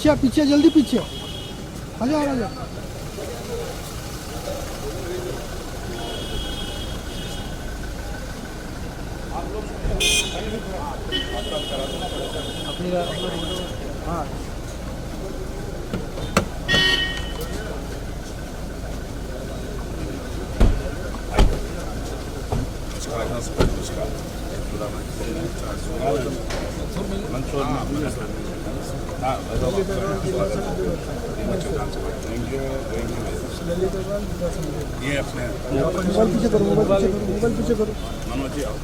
पीछे पीछे जल्दी पीछे आ जाओ आ जाओ। हाँ ये अपने मोबाइल पीछे करो मोबाइल पीछे करो। मनोज जी आओ।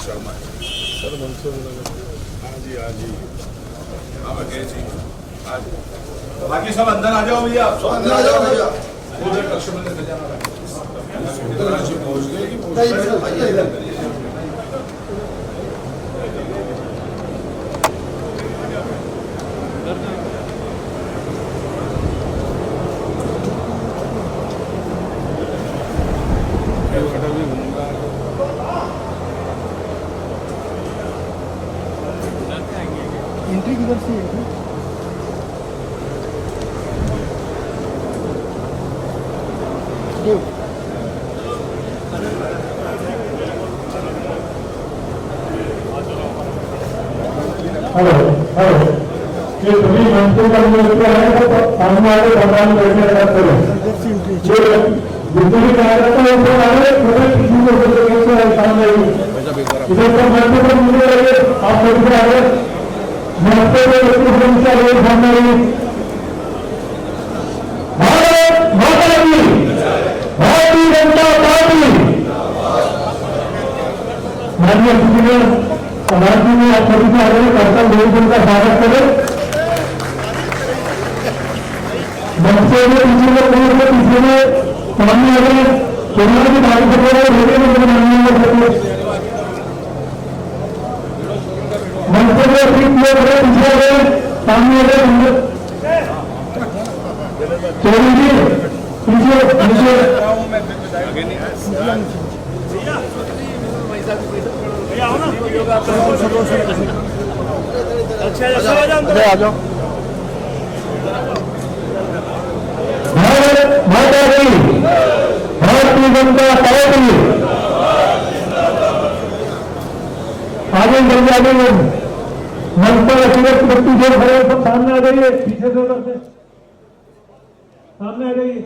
शर्मा सर मंसूर हाँ जी आगे जी आज बाकी सब अंदर आ जाओ भैया अंदर आ जाओ भैया कक्ष में लेते जाना पहुंच गए। एंट्री किधर से है? हेलो हेलो ये सभी मंत्री का जो है तो सामने वाले भगवान बैठे रहते हैं जो जितने भी कार्यकर्ता हैं वो आगे थोड़े किसी को कैसे सामने इधर तो मंत्री को मिले रहे आप सभी आगे मंत्री को एक से सामने भारत माता की भारतीय जनता पार्टी माननीय स्पीकर समाधि में आप सभी से आगे कर्तव्य देश का स्वागत करें। बच्चे में पीछे में पीछे में सामने आ गए कोरोना की बात कर रहे हैं बच्चे में पीछे आ गए सामने आ गए चोरी जी पीछे पीछे आ जाओ। भारत माता की भारतीय जनता पार्टी आगे बढ़ जाने में मनपा सूरत बत्ती जो खड़े सब सामने आ जाइए पीछे से उधर से सामने आ जाइए।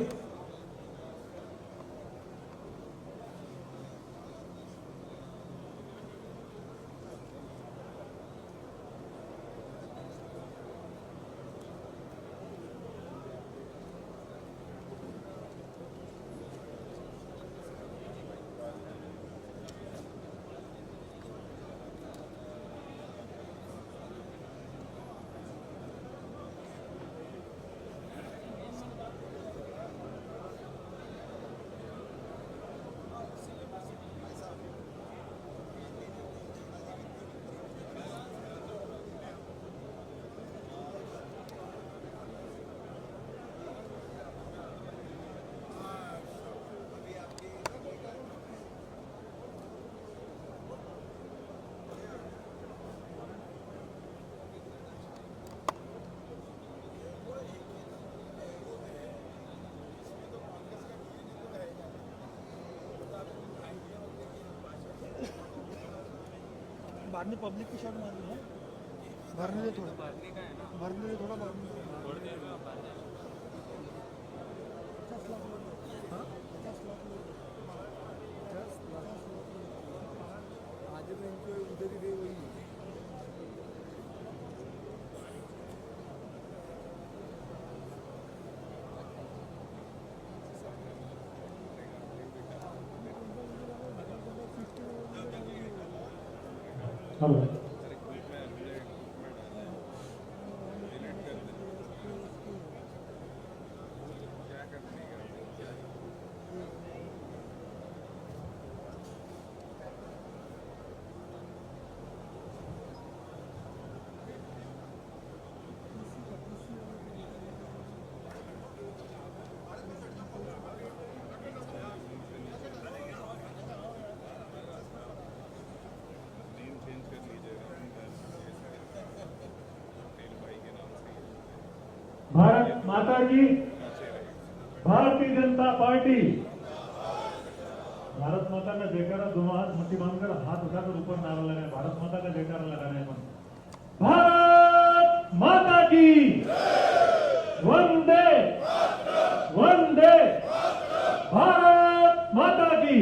बाद में पब्लिक की शॉट मारनी है भरने दे थोड़ा भरने दे थोड़ा आज में इनको उधर ही गई वही हेलो माता की, भारतीय जनता पार्टी। भारत माता का जयकारा, दोनों हाथ मुट्ठी बांधकर हाथ उठाकर ऊपर नारा लगाए, भारत माता का जयकारा लगाना है। भारत माता की वंदे वंदे, भारत माता की।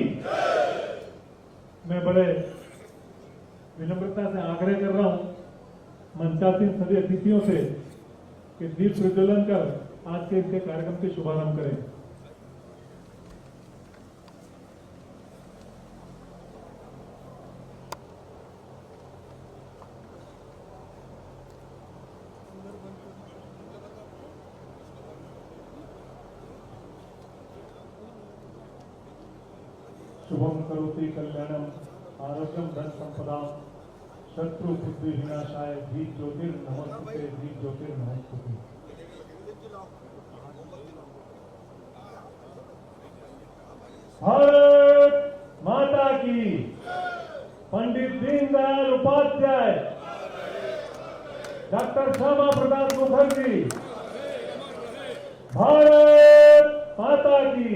मैं बड़े विनम्रता से आग्रह कर रहा हूं मंचासीन सभी अतिथियों से कि दीप प्रज्वलन कर आज के इसके कार्यक्रम के शुभारंभ करें। शुभम करोति कल्याणम आरोग्यम धन संपदा शत्रु बुद्धि विनाशाय दीप ज्योतिर्नमस्तुते, दीप ज्योतिर्नमस्तुते। भारत माता की। पंडित दीनदयाल उपाध्याय, डॉक्टर श्यामा प्रसाद मुखर्जी, भारत माता की।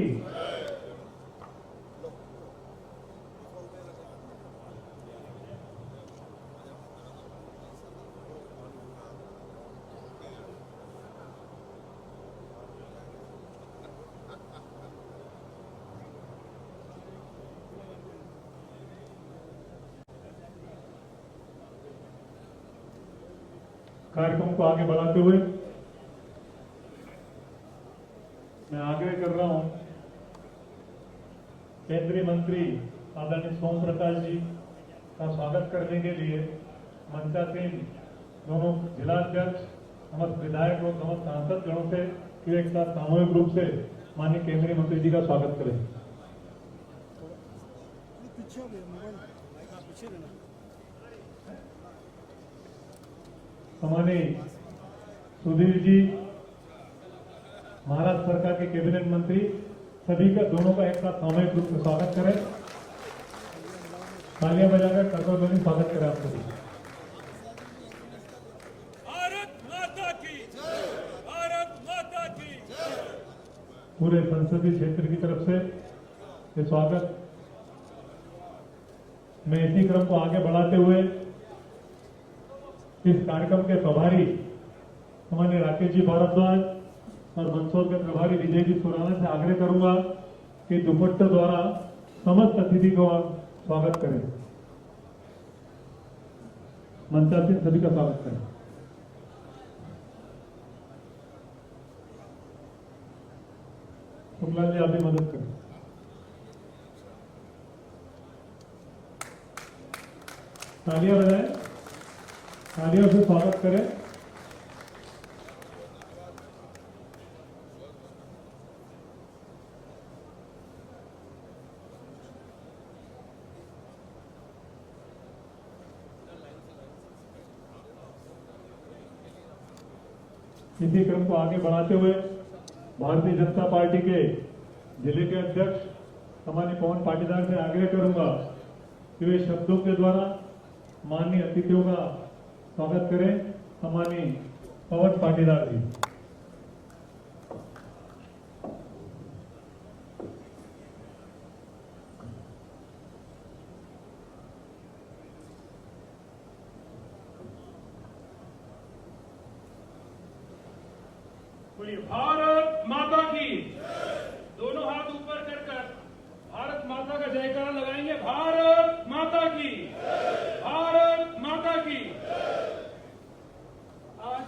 कार्यक्रम को आगे बढ़ाते हुए मैं आग्रह कर रहा हूं केंद्रीय मंत्री आदरणीय सोम प्रकाश जी का स्वागत करने के लिए मंचासीन दोनों जिलाध्यक्ष, समस्त विधायक और समस्त सांसद गणों से कि एक साथ सामूहिक रूप से माननीय केंद्रीय मंत्री जी का स्वागत करें। पीछे हो गया मोबाइल, पीछे रहना। हमारे सुधीर जी, महाराष्ट्र सरकार के कैबिनेट मंत्री, सभी का दोनों का एक साथ सामूहिक रूप से स्वागत करें। तालियां बजाकर कर्तव्य स्वागत करें आप सभी। भारत माता की, भारत माता की। पूरे संसदीय क्षेत्र की तरफ से ये स्वागत। मैं इसी क्रम को आगे बढ़ाते हुए इस कार्यक्रम के प्रभारी हमारे राकेश जी भारद्वाज और मंदसौर के प्रभारी विजय जी सुराना से आग्रह करूंगा कि दुपट्टे द्वारा समस्त अतिथि को स्वागत करें। मंचासीन सभी का स्वागत करें। शुक्ला जी आप भी मदद करें। तालियां बजाएं, तालियों से स्वागत करें। इसी क्रम को आगे बढ़ाते हुए भारतीय जनता पार्टी के जिले के अध्यक्ष हमारे पवन पाटीदार से आग्रह करूंगा कि वे शब्दों के द्वारा माननीय अतिथियों का स्वागत करें। हमारी पवन पाटीदार जी। भारत माता की। दोनों हाथ ऊपर कर भारत माता का जयकारा लगाएंगे। भारत माता की, भारत माता की। आज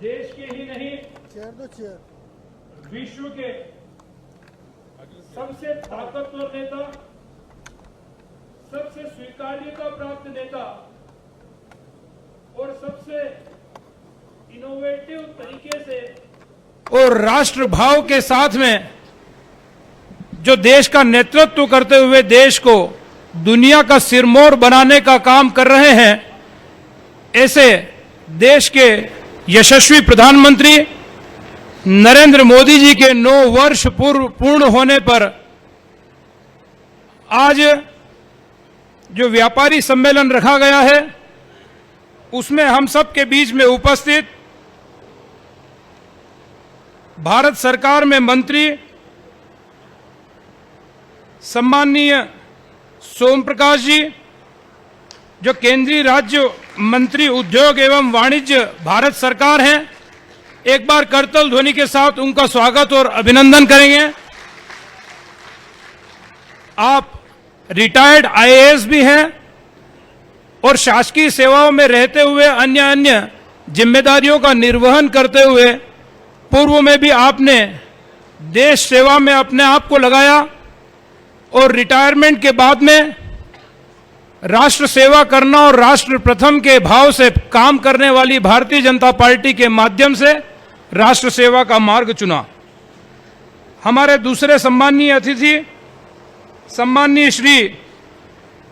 देश के ही नहीं, चेयर दो, चेयर। विश्व के सबसे ताकतवर नेता, सबसे स्वीकार्यता प्राप्त नेता और सबसे इनोवेटिव तरीके से और राष्ट्र भाव के साथ में जो देश का नेतृत्व करते हुए देश को दुनिया का सिरमौर बनाने का काम कर रहे हैं, ऐसे देश के यशस्वी प्रधानमंत्री नरेंद्र मोदी जी के 9 वर्ष पूर्ण होने पर आज जो व्यापारी सम्मेलन रखा गया है, उसमें हम सब के बीच में उपस्थित भारत सरकार में मंत्री सम्माननीय सोम प्रकाश जी, जो केंद्रीय राज्य मंत्री उद्योग एवं वाणिज्य भारत सरकार हैं, एक बार करतल ध्वनि के साथ उनका स्वागत और अभिनंदन करेंगे। आप रिटायर्ड आईएएस भी हैं और शासकीय सेवाओं में रहते हुए अन्य जिम्मेदारियों का निर्वहन करते हुए पूर्व में भी आपने देश सेवा में अपने आप को लगाया और रिटायरमेंट के बाद में राष्ट्र सेवा करना और राष्ट्र प्रथम के भाव से काम करने वाली भारतीय जनता पार्टी के माध्यम से राष्ट्र सेवा का मार्ग चुना। हमारे दूसरे सम्माननीय अतिथि सम्माननीय श्री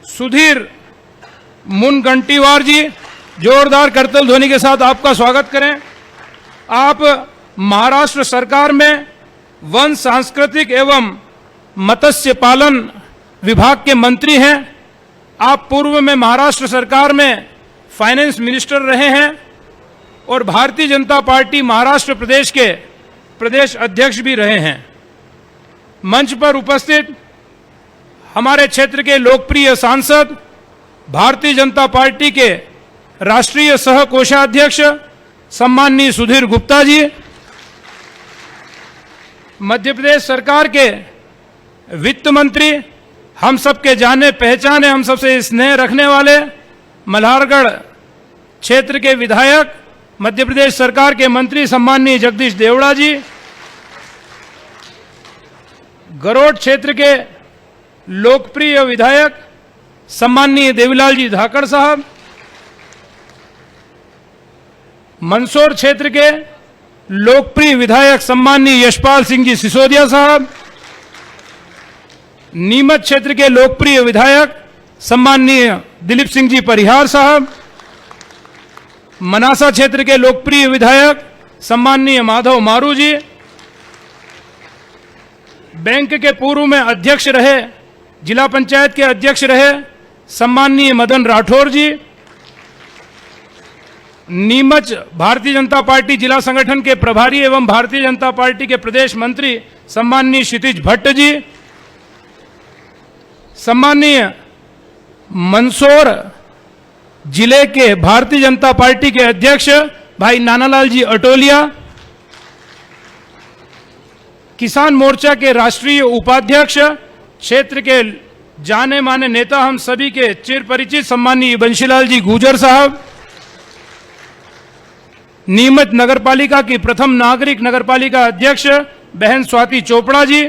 सुधीर मुनगंटीवार जी, जोरदार करतल ध्वनि के साथ आपका स्वागत करें। आप महाराष्ट्र सरकार में वन सांस्कृतिक एवं मत्स्य पालन विभाग के मंत्री हैं। आप पूर्व में महाराष्ट्र सरकार में फाइनेंस मिनिस्टर रहे हैं और भारतीय जनता पार्टी महाराष्ट्र प्रदेश के प्रदेश अध्यक्ष भी रहे हैं। मंच पर उपस्थित हमारे क्षेत्र के लोकप्रिय सांसद, भारतीय जनता पार्टी के राष्ट्रीय सह कोषाध्यक्ष सम्माननीय सुधीर गुप्ता जी, मध्य प्रदेश सरकार के वित्त मंत्री, हम सबके जाने पहचाने, हम सबसे स्नेह रखने वाले मल्हारगढ़ क्षेत्र के विधायक, मध्य प्रदेश सरकार के मंत्री सम्माननीय जगदीश देवड़ा जी, गरोड क्षेत्र के लोकप्रिय विधायक सम्माननीय देवीलाल जी धाकड़ साहब, मंदसौर क्षेत्र के लोकप्रिय विधायक सम्माननीय यशपाल सिंह जी सिसोदिया साहब, नीमच क्षेत्र के लोकप्रिय विधायक सम्माननीय दिलीप सिंह जी परिहार साहब, मनासा क्षेत्र के लोकप्रिय विधायक सम्माननीय माधव मारू जी, बैंक के पूर्व में अध्यक्ष रहे, जिला पंचायत के अध्यक्ष रहे सम्माननीय मदन राठौर जी, नीमच भारतीय जनता पार्टी जिला संगठन के प्रभारी एवं भारतीय जनता पार्टी के प्रदेश मंत्री सम्माननीय क्षितिज भट्ट जी, सम्माननीय मंदसौर जिले के भारतीय जनता पार्टी के अध्यक्ष भाई नानालाल जी अटोलिया, किसान मोर्चा के राष्ट्रीय उपाध्यक्ष, क्षेत्र के जाने माने नेता, हम सभी के चिर परिचित सम्माननीय बंशीलाल जी गुजर साहब, नीमच नगरपालिका की प्रथम नागरिक नगरपालिका अध्यक्ष बहन स्वाति चोपड़ा जी,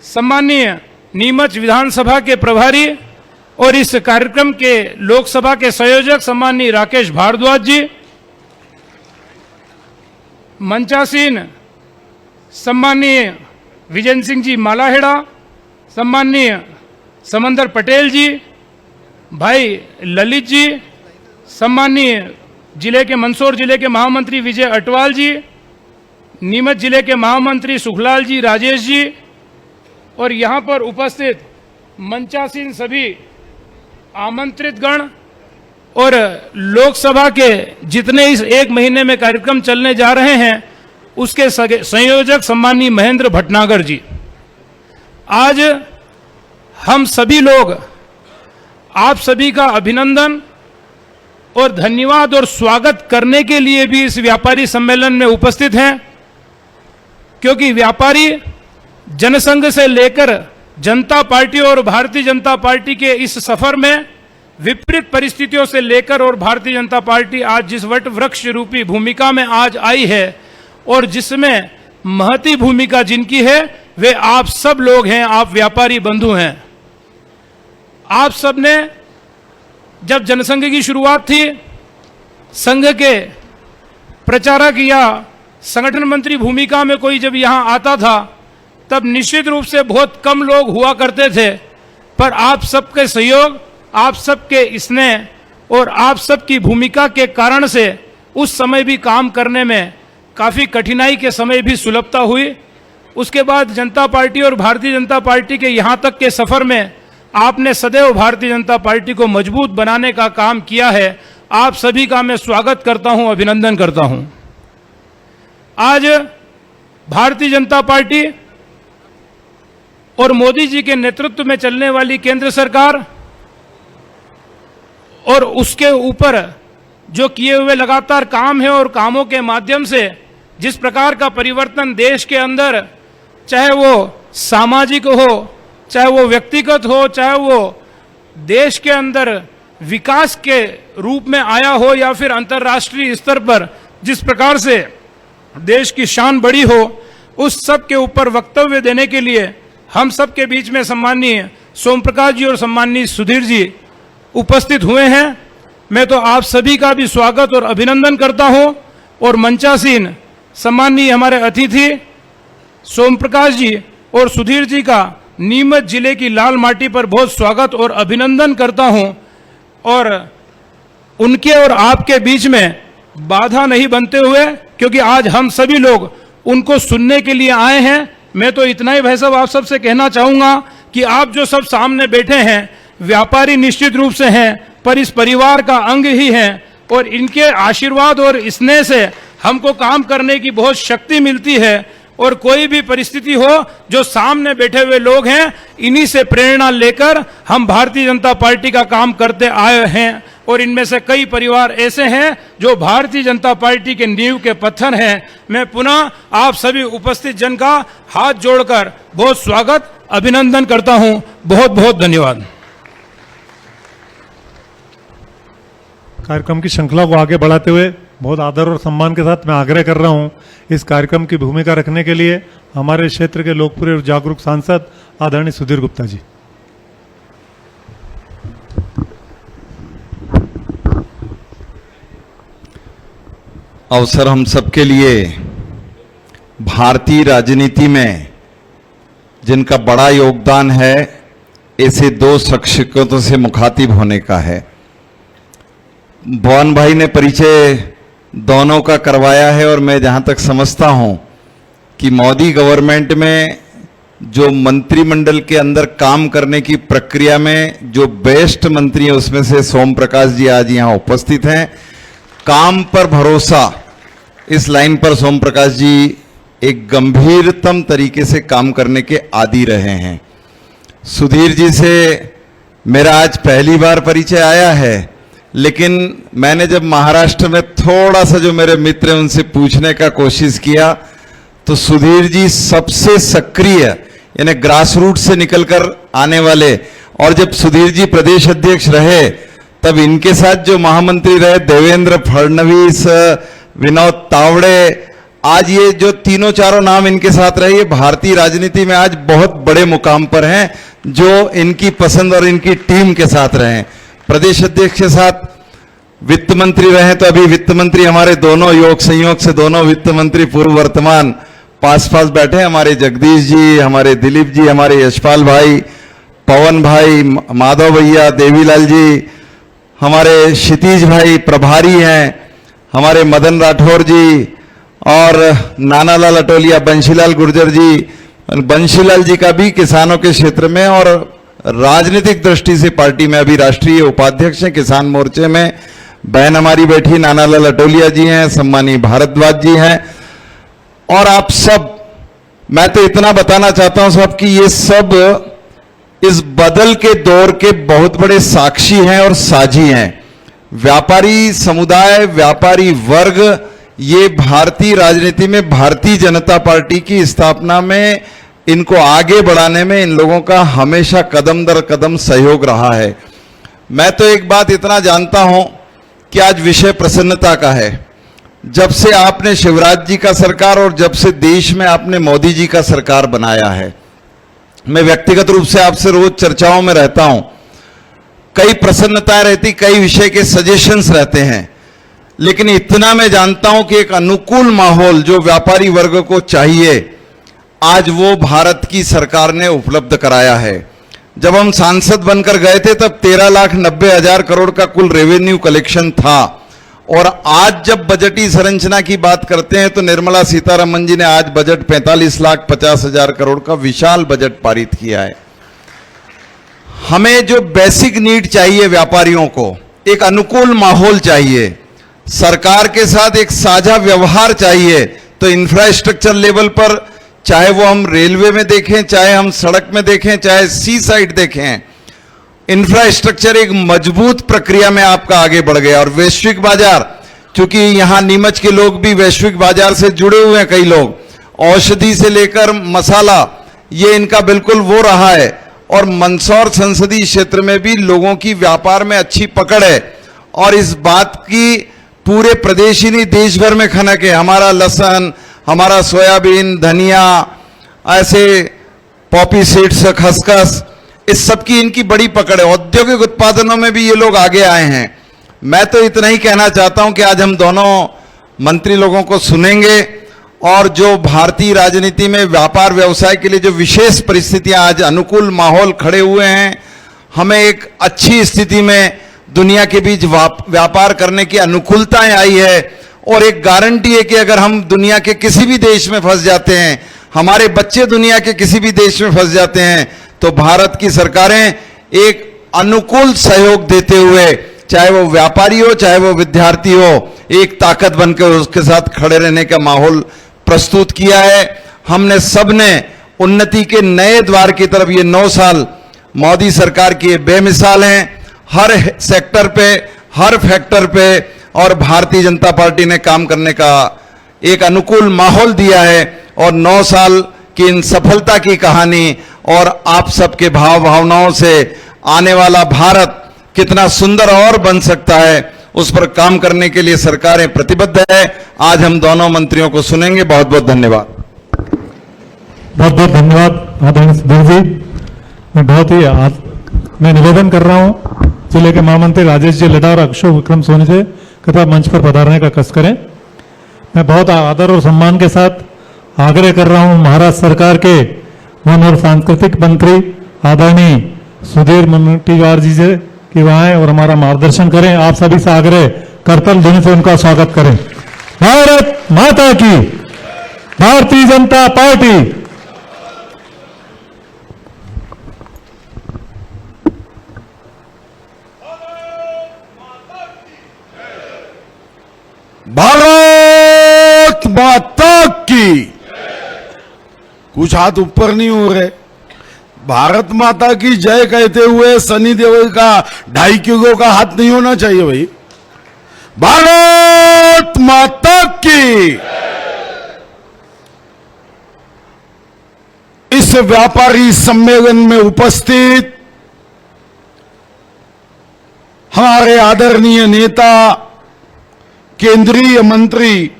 सम्माननीय नीमच विधानसभा के प्रभारी और इस कार्यक्रम के लोकसभा के संयोजक सम्माननीय राकेश भारद्वाज जी, मंचासीन सम्माननीय विजय सिंह जी मालाहेड़ा, सम्माननीय समंदर पटेल जी, भाई ललित जी, सम्माननीय जिले के मंदसौर जिले के महामंत्री विजय अटवाल जी, नीमच जिले के महामंत्री सुखलाल जी राजेश जी और यहाँ पर उपस्थित मंचासीन सभी आमंत्रित गण और लोकसभा के जितने इस एक महीने में कार्यक्रम चलने जा रहे हैं उसके संयोजक सम्माननीय महेंद्र भटनागर जी, आज हम सभी लोग आप सभी का अभिनंदन और धन्यवाद और स्वागत करने के लिए भी इस व्यापारी सम्मेलन में उपस्थित हैं, क्योंकि व्यापारी जनसंघ से लेकर जनता पार्टी और भारतीय जनता पार्टी के इस सफर में विपरीत परिस्थितियों से लेकर और भारतीय जनता पार्टी आज जिस वट वृक्ष रूपी भूमिका में आज आई है और जिसमें महती भूमिका जिनकी है वे आप सब लोग हैं, आप व्यापारी बंधु हैं। आप सब ने जब जनसंघ की शुरुआत थी, संघ के प्रचारक या संगठन मंत्री भूमिका में कोई जब यहां आता था तब निश्चित रूप से बहुत कम लोग हुआ करते थे, पर आप सबके सहयोग, आप सबके स्नेह और आप सबकी भूमिका के कारण से उस समय भी काम करने में काफ़ी कठिनाई के समय भी सुलभता हुई। उसके बाद जनता पार्टी और भारतीय जनता पार्टी के यहाँ तक के सफ़र में आपने सदैव भारतीय जनता पार्टी को मजबूत बनाने का काम किया है। आप सभी का मैं स्वागत करता हूँ, अभिनंदन करता हूँ। आज भारतीय जनता पार्टी और मोदी जी के नेतृत्व में चलने वाली केंद्र सरकार और उसके ऊपर जो किए हुए लगातार काम है और कामों के माध्यम से जिस प्रकार का परिवर्तन देश के अंदर, चाहे वो सामाजिक हो, चाहे वो व्यक्तिगत हो, चाहे वो देश के अंदर विकास के रूप में आया हो या फिर अंतर्राष्ट्रीय स्तर पर जिस प्रकार से देश की शान बढ़ी हो, उस सब के ऊपर वक्तव्य देने के लिए हम सब के बीच में सम्माननीय सोम प्रकाश जी और सम्माननीय सुधीर जी उपस्थित हुए हैं। मैं तो आप सभी का भी स्वागत और अभिनंदन करता हूं और मंचासीन सम्माननीय हमारे अतिथि सोम प्रकाश जी और सुधीर जी का नीमच जिले की लाल माटी पर बहुत स्वागत और अभिनंदन करता हूं और उनके और आपके बीच में बाधा नहीं बनते हुए, क्योंकि आज हम सभी लोग उनको सुनने के लिए आए हैं। मैं तो इतना ही भाई साहब आप सबसे कहना चाहूंगा कि आप जो सब सामने बैठे हैं व्यापारी निश्चित रूप से हैं, पर इस परिवार का अंग ही हैं और इनके आशीर्वाद और स्नेह से हमको काम करने की बहुत शक्ति मिलती है। और कोई भी परिस्थिति हो, जो सामने बैठे हुए लोग हैं, इन्हीं से प्रेरणा लेकर हम भारतीय जनता पार्टी का काम करते आए हैं और इनमें से कई परिवार ऐसे हैं जो भारतीय जनता पार्टी के नींव के पत्थर हैं। मैं पुनः आप सभी उपस्थित जन का हाथ जोड़कर बहुत स्वागत अभिनंदन करता हूं। बहुत बहुत धन्यवाद। कार्यक्रम की श्रृंखला को आगे बढ़ाते हुए बहुत आदर और सम्मान के साथ मैं आग्रह कर रहा हूं इस कार्यक्रम की भूमिका रखने के लिए हमारे क्षेत्र के लोकप्रिय और जागरूक सांसद आदरणीय सुधीर गुप्ता जी। अवसर हम सबके लिए भारतीय राजनीति में जिनका बड़ा योगदान है, ऐसे दो शख्सियतों से मुखातिब होने का है। भवन भाई ने परिचय दोनों का करवाया है और मैं जहां तक समझता हूं कि मोदी गवर्नमेंट में जो मंत्रिमंडल के अंदर काम करने की प्रक्रिया में जो बेस्ट मंत्री हैं उसमें से सोम प्रकाश जी आज यहां उपस्थित हैं। काम पर भरोसा, इस लाइन पर सोम प्रकाश जी एक गंभीरतम तरीके से काम करने के आदी रहे हैं। सुधीर जी से मेरा आज पहली बार परिचय आया है, लेकिन मैंने जब महाराष्ट्र में थोड़ा सा जो मेरे मित्र हैं उनसे पूछने का कोशिश किया तो सुधीर जी सबसे सक्रिय यानी ग्रास रूट से निकलकर आने वाले, और जब सुधीर जी प्रदेश अध्यक्ष रहे तब इनके साथ जो महामंत्री रहे देवेंद्र फडणवीस, विनोद तावड़े, आज ये जो तीनों चारों नाम इनके साथ रहे, ये भारतीय राजनीति में आज बहुत बड़े मुकाम पर हैं जो इनकी पसंद और इनकी टीम के साथ रहे। प्रदेश अध्यक्ष के साथ वित्त मंत्री रहे, तो अभी वित्त मंत्री हमारे दोनों योग संयोग से दोनों वित्त मंत्री पूर्व वर्तमान पास पास बैठे, हमारे जगदीश जी, हमारे दिलीप जी, हमारे यशपाल भाई, पवन भाई, माधव भैया, देवीलाल जी, हमारे क्षितिज भाई प्रभारी हैं, हमारे मदन राठौर जी और नानालाल अटोलिया, बंशीलाल गुर्जर जी, बंशीलाल जी का भी किसानों के क्षेत्र में और राजनीतिक दृष्टि से पार्टी में अभी राष्ट्रीय उपाध्यक्ष हैं किसान मोर्चे में। बहन हमारी बैठी नानालाल अटोलिया जी हैं, सम्मानी भारद्वाज जी हैं और आप सब। मैं तो इतना बताना चाहता हूं सब कि ये सब इस बदल के दौर के बहुत बड़े साक्षी हैं और साझी हैं। व्यापारी समुदाय, व्यापारी वर्ग, ये भारतीय राजनीति में भारतीय जनता पार्टी की स्थापना में, इनको आगे बढ़ाने में इन लोगों का हमेशा कदम दर कदम सहयोग रहा है। मैं तो एक बात इतना जानता हूं कि आज विषय प्रसन्नता का है। जब से आपने शिवराज जी का सरकार और जब से देश में आपने मोदी जी का सरकार बनाया है, मैं व्यक्तिगत रूप से आपसे रोज चर्चाओं में रहता हूं, कई प्रसन्नताएं रहती, कई विषय के सजेशंस रहते हैं, लेकिन इतना मैं जानता हूं कि एक अनुकूल माहौल जो व्यापारी वर्ग को चाहिए आज वो भारत की सरकार ने उपलब्ध कराया है। जब हम सांसद बनकर गए थे तब 13,90,000 करोड़ का कुल रेवेन्यू कलेक्शन था और आज जब बजटीय संरचना की बात करते हैं तो निर्मला सीतारमन जी ने आज बजट 45,50,000 करोड़ का विशाल बजट पारित किया है। हमें जो बेसिक नीड चाहिए व्यापारियों को, एक अनुकूल माहौल चाहिए, सरकार के साथ एक साझा व्यवहार चाहिए तो इंफ्रास्ट्रक्चर लेवल पर, चाहे वो हम रेलवे में देखें, चाहे हम सड़क में देखें, चाहे सी साइड देखें, इंफ्रास्ट्रक्चर एक मजबूत प्रक्रिया में आपका आगे बढ़ गया। और वैश्विक बाजार, क्योंकि यहां नीमच के लोग भी वैश्विक बाजार से जुड़े हुए हैं, कई लोग, औषधि से लेकर मसाला, ये इनका बिल्कुल वो रहा है। और मंदसौर संसदीय क्षेत्र में भी लोगों की व्यापार में अच्छी पकड़ है और इस बात की पूरे प्रदेश ही नहीं देश भर में खनक है। हमारा लहसुन, हमारा सोयाबीन, धनिया, ऐसे पॉपी सीड्स, खसखस, इस सब की इनकी बड़ी पकड़ है। औद्योगिक उत्पादनों में भी ये लोग आगे आए हैं। मैं तो इतना ही कहना चाहता हूं कि आज हम दोनों मंत्री लोगों को सुनेंगे और जो भारतीय राजनीति में व्यापार व्यवसाय के लिए जो विशेष परिस्थितियां, आज अनुकूल माहौल खड़े हुए हैं, हमें एक अच्छी स्थिति में दुनिया के बीच व्यापार करने की अनुकूलताएं आई है। और एक गारंटी है कि अगर हम दुनिया के किसी भी देश में फंस जाते हैं, हमारे बच्चे दुनिया के किसी भी देश में फंस जाते हैं, तो भारत की सरकारें एक अनुकूल सहयोग देते हुए, चाहे वो व्यापारी हो, चाहे वो विद्यार्थी हो, एक ताकत बनकर उसके साथ खड़े रहने का माहौल प्रस्तुत किया है। हमने सबने उन्नति के नए द्वार की तरफ ये 9 साल मोदी सरकार की बेमिसाल हैं। हर सेक्टर पे, हर फैक्टर पे और भारतीय जनता पार्टी ने काम करने का एक अनुकूल माहौल दिया है। और 9 साल की इन सफलता की कहानी और आप सबके भाव भावनाओं से आने वाला भारत कितना सुंदर और बन सकता है, उस पर काम करने के लिए सरकारें प्रतिबद्ध है। आज हम दोनों मंत्रियों को सुनेंगे। बहुत बहुत धन्यवाद। बहुत बहुत धन्यवाद आदरणीय सिद्धू जी। मैं निवेदन कर रहा हूं जिले के महामंत्री राजेश जी लड्डा और अशोक विक्रम सोनी से कृपया मंच पर पधारने का कष्ट करें। मैं बहुत आदर और सम्मान के साथ आग्रह कर रहा हूं महाराष्ट्र सरकार के वन और सांस्कृतिक मंत्री आदरणीय सुधीर मुनगंटीवार जी से कि वह आए और हमारा मार्गदर्शन करें। आप सभी से आग्रह करतल ध्वनि से उनका स्वागत करें। भारत माता की, भारतीय जनता पार्टी। भारत माता की। कुछ हाथ ऊपर नहीं हो रहे। भारत माता की जय कहते हुए सनी देओल का 2.5 किलो का हाथ नहीं होना चाहिए भाई। भारत माता की। इस व्यापारी सम्मेलन में उपस्थित हमारे आदरणीय नेता, केंद्रीय मंत्री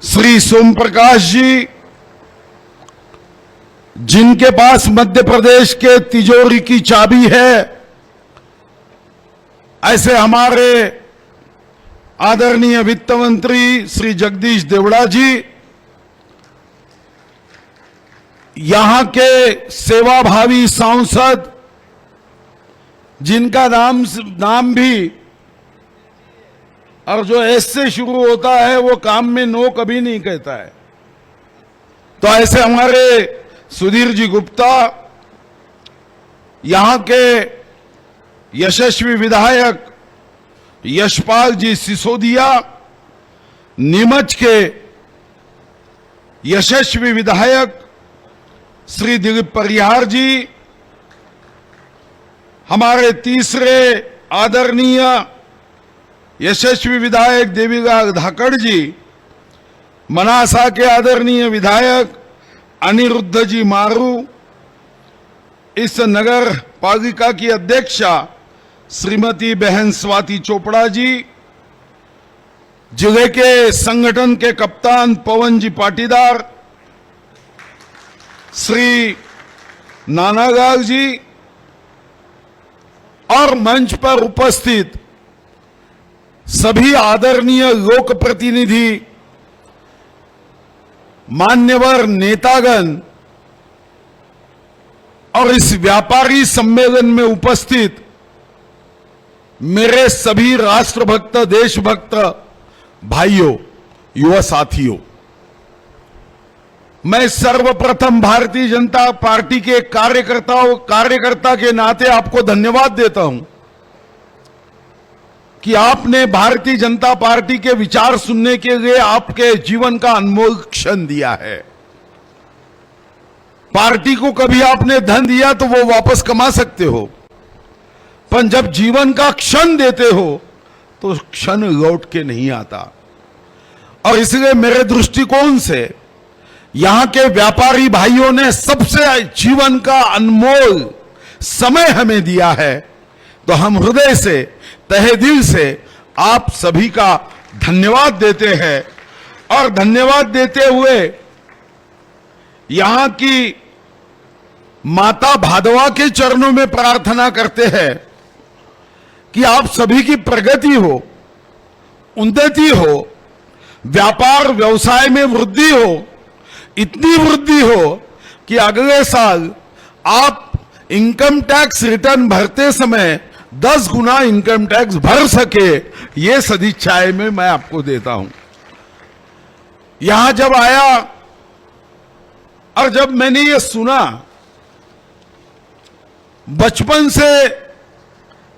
श्री सोम प्रकाश जी, जिनके पास मध्य प्रदेश के तिजोरी की चाबी है, ऐसे हमारे आदरणीय वित्त मंत्री श्री जगदीश देवड़ा जी, यहां के सेवाभावी सांसद, जिनका नाम भी और जो एस से शुरू होता है वो काम में नो कभी नहीं कहता है, तो ऐसे हमारे सुधीर जी गुप्ता, यहां के यशस्वी विधायक यशपाल जी सिसोदिया, नीमच के यशस्वी विधायक श्री दिलीप परिहार जी, हमारे तीसरे आदरणीय यशस्वी विधायक देवीलाल धाकड़ जी, मनासा के आदरणीय विधायक अनिरुद्ध जी मारू, इस नगर पालिका की अध्यक्षा श्रीमती बहन स्वाति चोपड़ा जी, जिले के संगठन के कप्तान पवन जी पाटीदार, श्री नानालाल जी और मंच पर उपस्थित सभी आदरणीय लोक प्रतिनिधि, मान्यवर नेतागण और इस व्यापारी सम्मेलन में उपस्थित मेरे सभी राष्ट्रभक्त, देशभक्त भाइयों, युवा साथियों, मैं सर्वप्रथम भारतीय जनता पार्टी के कार्यकर्ता के नाते आपको धन्यवाद देता हूं कि आपने भारतीय जनता पार्टी के विचार सुनने के लिए आपके जीवन का अनमोल क्षण दिया है। पार्टी को कभी आपने धन दिया तो वो वापस कमा सकते हो, पर जब जीवन का क्षण देते हो तो क्षण लौट के नहीं आता। और इसलिए मेरे दृष्टिकोण से यहां के व्यापारी भाइयों ने सबसे जीवन का अनमोल समय हमें दिया है, तो हम हृदय से, तहे दिल से आप सभी का धन्यवाद देते हैं। और धन्यवाद देते हुए यहां की माता भादवा के चरणों में प्रार्थना करते हैं कि आप सभी की प्रगति हो, उन्नति हो, व्यापार व्यवसाय में वृद्धि हो, इतनी वृद्धि हो कि अगले साल आप इनकम टैक्स रिटर्न भरते समय 10 गुना इनकम टैक्स भर सके, ये सदिच्छाएं में मैं आपको देता हूं। यहां जब आया और जब मैंने ये सुना, बचपन से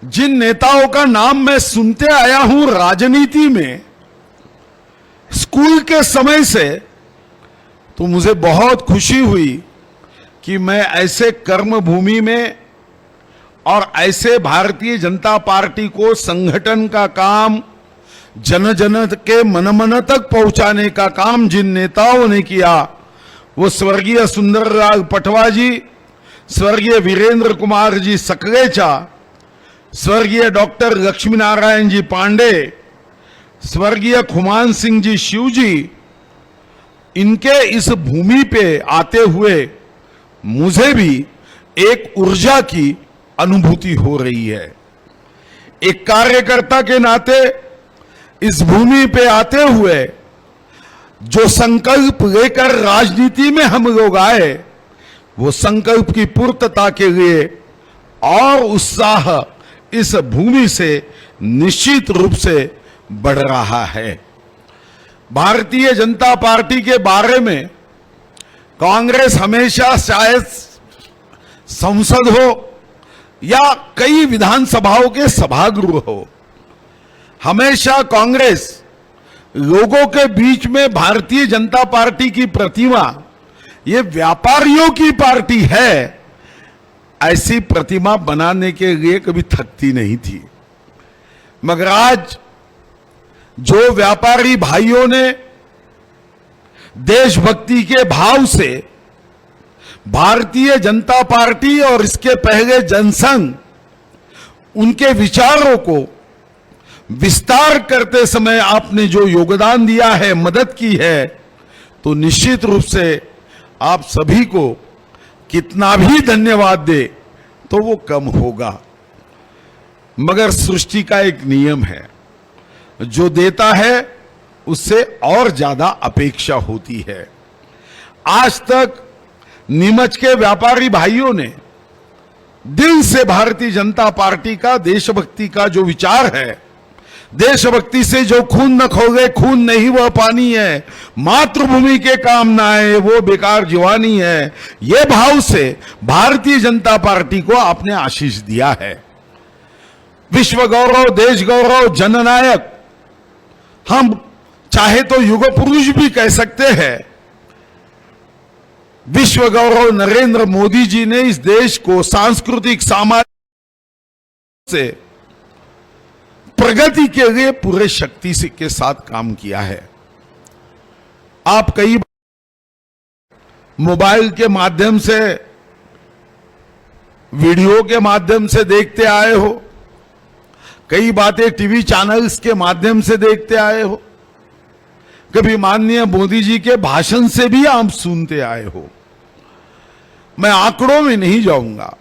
जिन नेताओं का नाम मैं सुनते आया हूं राजनीति में, स्कूल के समय से, तो मुझे बहुत खुशी हुई कि मैं ऐसे कर्म भूमि में और ऐसे भारतीय जनता पार्टी को संगठन का काम, जन जन के मन मन तक पहुंचाने का काम जिन नेताओं ने किया, वो स्वर्गीय सुंदरलाल पटवा जी, स्वर्गीय वीरेंद्र कुमार जी सकलेचा, स्वर्गीय डॉक्टर लक्ष्मी नारायण जी पांडे, स्वर्गीय खुमान सिंह जी शिव जी, इनके इस भूमि पे आते हुए मुझे भी एक ऊर्जा की अनुभूति हो रही है। एक कार्यकर्ता के नाते इस भूमि पे आते हुए जो संकल्प लेकर राजनीति में हम लोग आए, वो संकल्प की पूर्तता के लिए और उत्साह इस भूमि से निश्चित रूप से बढ़ रहा है। भारतीय जनता पार्टी के बारे में कांग्रेस हमेशा, शायद संसद हो या कई विधानसभाओं के सभागृह हो, हमेशा कांग्रेस लोगों के बीच में भारतीय जनता पार्टी की प्रतिमा ये व्यापारियों की पार्टी है, ऐसी प्रतिमा बनाने के लिए कभी थकती नहीं थी। मगर आज जो व्यापारी भाइयों ने देशभक्ति के भाव से भारतीय जनता पार्टी और इसके पहले जनसंघ, उनके विचारों को विस्तार करते समय आपने जो योगदान दिया है, मदद की है, तो निश्चित रूप से आप सभी को कितना भी धन्यवाद दे तो वो कम होगा। मगर सृष्टि का एक नियम है, जो देता है उससे और ज्यादा अपेक्षा होती है। आज तक नीमच के व्यापारी भाइयों ने दिल से भारतीय जनता पार्टी का, देशभक्ति का जो विचार है, देशभक्ति से जो खून न खोगे खून नहीं वह पानी है, मातृभूमि के काम ना आए वो बेकार जवानी है, ये भाव से भारतीय जनता पार्टी को आपने आशीष दिया है। विश्व गौरव, देश गौरव, जननायक, हम चाहे तो युग पुरुष भी कह सकते हैं, विश्व गौरव नरेंद्र मोदी जी ने इस देश को सांस्कृतिक, सामाजिक से प्रगति के लिए पूरे शक्ति से के साथ काम किया है। आप कई मोबाइल के माध्यम से, वीडियो के माध्यम से देखते आए हो, कई बातें टीवी चैनल्स के माध्यम से देखते आए हो, कभी माननीय मोदी जी के भाषण से भी आप सुनते आए हो। मैं आंकड़ों में नहीं जाऊंगा,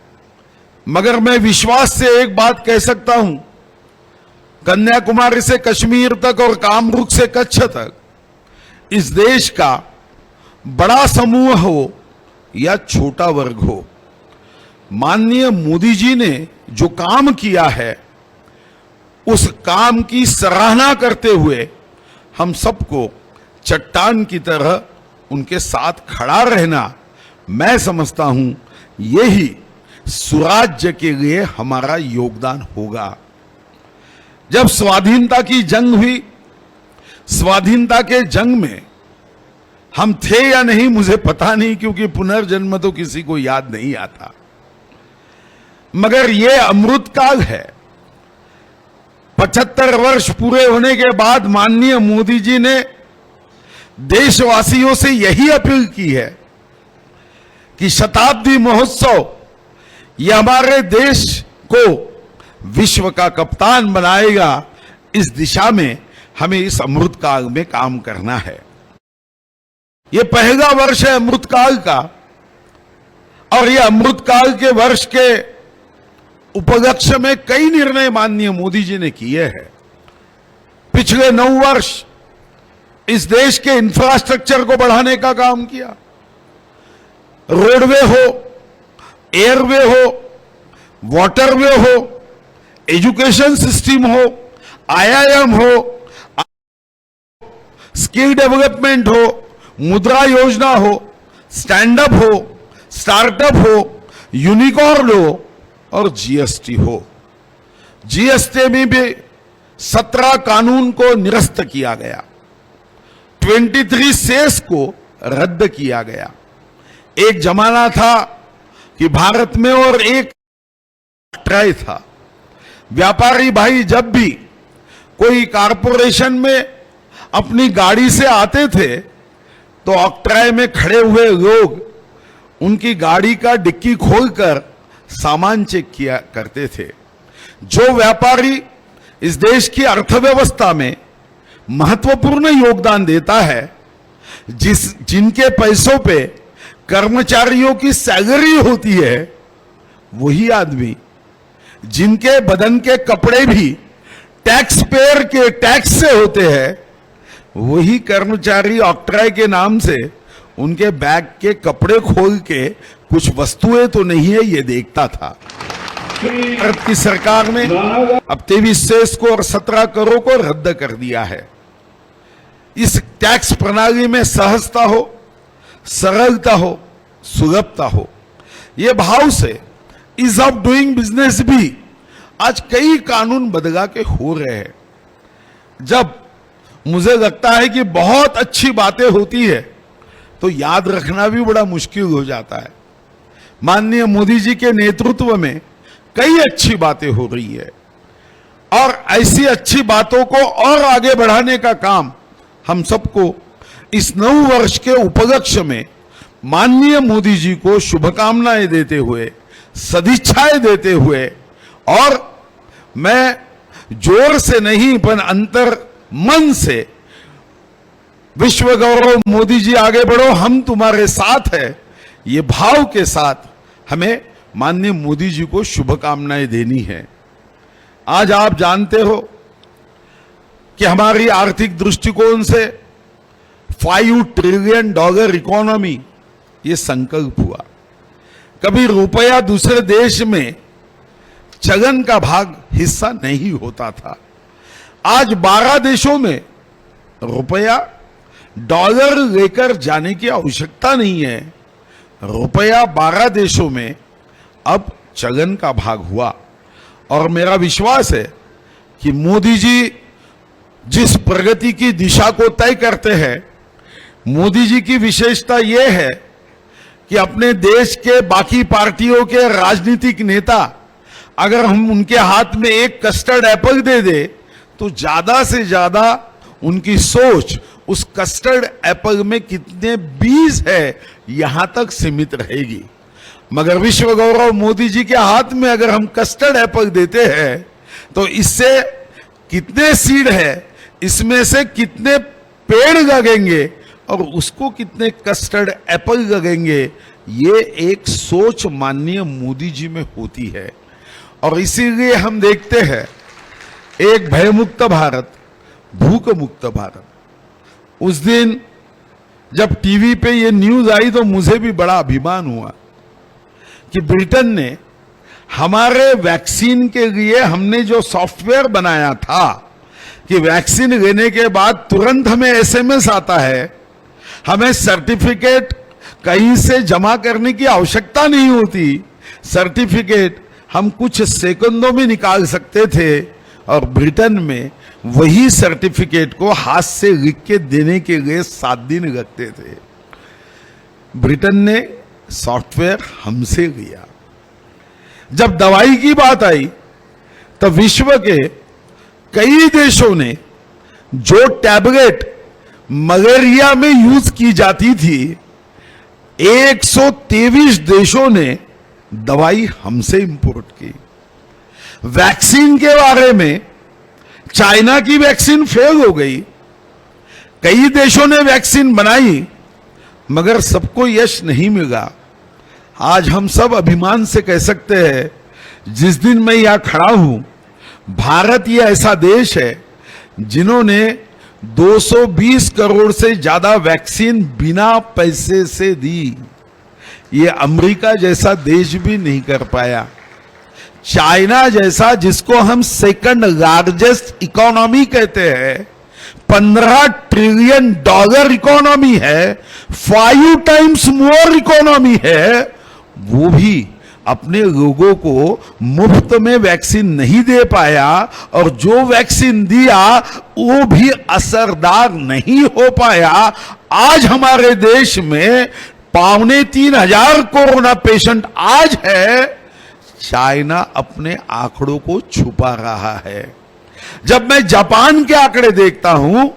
मगर मैं विश्वास से एक बात कह सकता हूं, कन्याकुमारी से कश्मीर तक और कामरूप से कच्छ तक इस देश का बड़ा समूह हो या छोटा वर्ग हो, माननीय मोदी जी ने जो काम किया है, उस काम की सराहना करते हुए हम सबको चट्टान की तरह उनके साथ खड़ा रहना, मैं समझता हूं यही सुराज्य के लिए हमारा योगदान होगा। जब स्वाधीनता की जंग हुई, स्वाधीनता के जंग में हम थे या नहीं मुझे पता नहीं, क्योंकि पुनर्जन्म तो किसी को याद नहीं आता। मगर ये अमृतकाल है। 75 वर्ष पूरे होने के बाद माननीय मोदी जी ने देशवासियों से यही अपील की है कि शताब्दी महोत्सव ये हमारे देश को विश्व का कप्तान बनाएगा। इस दिशा में हमें इस अमृतकाल में काम करना है। ये पहला वर्ष है अमृतकाल का, और ये अमृतकाल के वर्ष के उपलक्ष्य में कई निर्णय माननीय मोदी जी ने किए हैं। पिछले 9 वर्ष इस देश के इंफ्रास्ट्रक्चर को बढ़ाने का काम किया। रोडवे हो, एयरवे हो, वाटरवे हो, एजुकेशन सिस्टम हो, IIM हो, स्किल डेवलपमेंट हो, मुद्रा योजना हो, स्टैंड अप हो, स्टार्टअप हो, यूनिकॉर्न हो और GST हो। GST में भी 17 कानून को निरस्त किया गया, 23 सेस को रद्द किया गया। एक जमाना था कि भारत में और एक ट्राई था। व्यापारी भाई जब भी कोई कारपोरेशन में अपनी गाड़ी से आते थे तो ऑक्ट्राय में खड़े हुए लोग उनकी गाड़ी का डिक्की खोलकर सामान चेक किया करते थे। जो व्यापारी इस देश की अर्थव्यवस्था में महत्वपूर्ण योगदान देता है, जिनके पैसों पे कर्मचारियों की सैलरी होती है, वही आदमी, जिनके बदन के कपड़े भी टैक्स पेयर के टैक्स से होते हैं, वही कर्मचारी ऑक्ट्राय के नाम से उनके बैग के कपड़े खोल के कुछ वस्तुएं तो नहीं है ये देखता था। भारत की सरकार ने अब 23 सेस को और 17 करों को रद्द कर दिया है। इस टैक्स प्रणाली में सहजता हो, सरलता हो, सुलभता हो, ये भाव से ईज ऑफ डूइंग बिजनेस भी आज कई कानून बदला के हो रहे हैं। जब मुझे लगता है कि बहुत अच्छी बातें होती है तो याद रखना भी बड़ा मुश्किल हो जाता है। माननीय मोदी जी के नेतृत्व में कई अच्छी बातें हो रही है, और ऐसी अच्छी बातों को और आगे बढ़ाने का काम हम सबको इस 9 वर्ष के उपलक्ष्य में माननीय मोदी जी को शुभकामनाएं देते हुए, सदिच्छाएं देते हुए, और मैं जोर से नहीं पर अंतर मन से विश्व गौरव मोदी जी आगे बढ़ो, हम तुम्हारे साथ है, ये भाव के साथ हमें माननीय मोदी जी को शुभकामनाएं देनी है। आज आप जानते हो कि हमारी आर्थिक दृष्टिकोण से $5 ट्रिलियन इकोनॉमी ये संकल्प हुआ। कभी रुपया दूसरे देश में चलन का भाग हिस्सा नहीं होता था। आज 12 देशों में रुपया डॉलर लेकर जाने की आवश्यकता नहीं है। रुपया 12 देशों में अब चलन का भाग हुआ, और मेरा विश्वास है कि मोदी जी जिस प्रगति की दिशा को तय करते हैं, मोदी जी की विशेषता यह है कि अपने देश के बाकी पार्टियों के राजनीतिक नेता अगर हम उनके हाथ में एक कस्टर्ड एप्पल दे दे तो ज्यादा से ज्यादा उनकी सोच उस कस्टर्ड एप्पल में कितने बीज है यहां तक सीमित रहेगी। मगर विश्व गौरव मोदी जी के हाथ में अगर हम कस्टर्ड एप्पल देते हैं तो इससे कितने सीड है, इसमें से कितने पेड़ लगेंगे और उसको कितने कस्टर्ड एप्पल लगेंगे, ये एक सोच माननीय मोदी जी में होती है। और इसीलिए हम देखते हैं एक भयमुक्त भारत, भूख मुक्त भारत। उस दिन जब टीवी पे ये न्यूज आई तो मुझे भी बड़ा अभिमान हुआ कि ब्रिटेन ने हमारे वैक्सीन के लिए हमने जो सॉफ्टवेयर बनाया था कि वैक्सीन लेने के बाद तुरंत हमें एसएमएस आता है, हमें सर्टिफिकेट कहीं से जमा करने की आवश्यकता नहीं होती, सर्टिफिकेट हम कुछ सेकंडों में निकाल सकते थे, और ब्रिटेन में वही सर्टिफिकेट को हाथ से लिख के देने के लिए 7 दिन लगते थे। ब्रिटेन ने सॉफ्टवेयर हमसे लिया। जब दवाई की बात आई तो विश्व के कई देशों ने जो टैबलेट मलेरिया में यूज की जाती थी, 123 देशों ने दवाई हमसे इंपोर्ट की। वैक्सीन के बारे में चाइना की वैक्सीन फेल हो गई, कई देशों ने वैक्सीन बनाई मगर सबको यश नहीं मिला। आज हम सब अभिमान से कह सकते हैं, जिस दिन मैं यहां खड़ा हूं, भारत ये ऐसा देश है जिन्होंने 220 करोड़ से ज्यादा वैक्सीन बिना पैसे से दी। ये अमेरिका जैसा देश भी नहीं कर पाया। चाइना जैसा, जिसको हम सेकंड लार्जेस्ट इकोनॉमी कहते हैं, $15 ट्रिलियन इकोनॉमी है, 5 टाइम्स मोर इकोनॉमी है, वो भी अपने लोगों को मुफ्त में वैक्सीन नहीं दे पाया, और जो वैक्सीन दिया वो भी असरदार नहीं हो पाया। आज हमारे देश में 2,500 कोरोना पेशेंट आज है। चाइना अपने आंकड़ों को छुपा रहा है। जब मैं जापान के आंकड़े देखता हूं,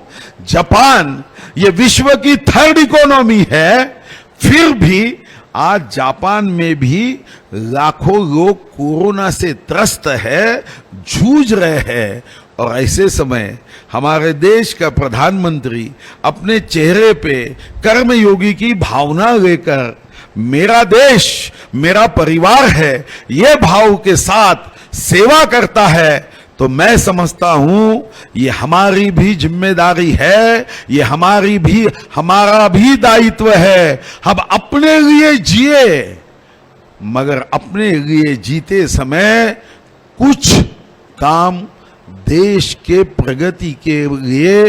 जापान ये विश्व की 3rd इकोनॉमी है, फिर भी आज जापान में भी लाखों लोग कोरोना से त्रस्त है, जूझ रहे हैं। और ऐसे समय हमारे देश का प्रधानमंत्री अपने चेहरे पे कर्मयोगी की भावना लेकर मेरा देश मेरा परिवार है, ये भाव के साथ सेवा करता है, तो मैं समझता हूं ये हमारी भी जिम्मेदारी है, ये हमारा भी दायित्व है। हम अपने लिए जिए, मगर अपने लिए जीते समय कुछ काम देश के प्रगति के लिए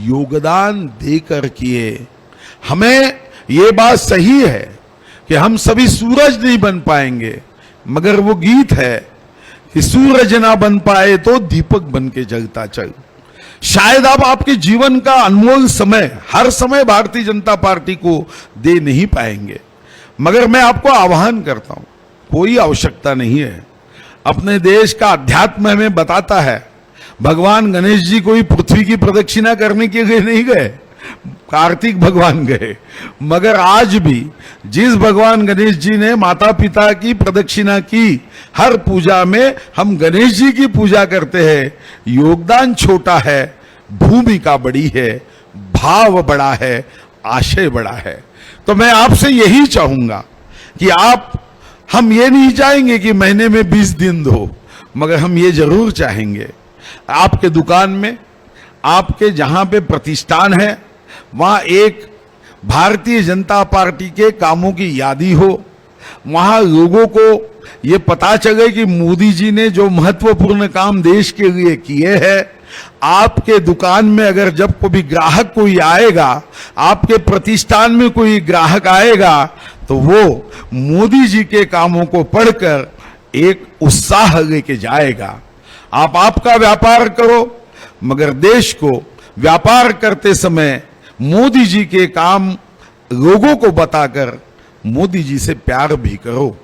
योगदान देकर किए। हमें ये बात सही है कि हम सभी सूरज नहीं बन पाएंगे, मगर वो गीत है कि सूरज ना बन पाए तो दीपक बन के जलता चल। शायद आप आपके जीवन का अनमोल समय हर समय भारतीय जनता पार्टी को दे नहीं पाएंगे, मगर मैं आपको आह्वान करता हूं, कोई आवश्यकता नहीं है। अपने देश का अध्यात्म हमें बताता है, भगवान गणेश जी कोई पृथ्वी की प्रदक्षिणा करने के लिए नहीं गए, कार्तिक भगवान गए। मगर आज भी जिस भगवान गणेश जी ने माता पिता की प्रदक्षिणा की, हर पूजा में हम गणेश जी की पूजा करते हैं। योगदान छोटा है, भूमिका बड़ी है, भाव बड़ा है, आशय बड़ा है। तो मैं आपसे यही चाहूंगा कि हम ये नहीं चाहेंगे कि महीने में 20 दिन दो, मगर हम ये जरूर चाहेंगे आपके दुकान में, आपके जहां पे प्रतिष्ठान है, वहां एक भारतीय जनता पार्टी के कामों की यादी हो, वहां लोगों को ये पता चले कि मोदी जी ने जो महत्वपूर्ण काम देश के लिए किए हैं। आपके दुकान में अगर जब कोई ग्राहक कोई आएगा, आपके प्रतिष्ठान में कोई ग्राहक आएगा, तो वो मोदी जी के कामों को पढ़कर एक उत्साह लेके जाएगा। आप आपका व्यापार करो, मगर देश को व्यापार करते समय मोदी जी के काम लोगों को बताकर मोदी जी से प्यार भी करो।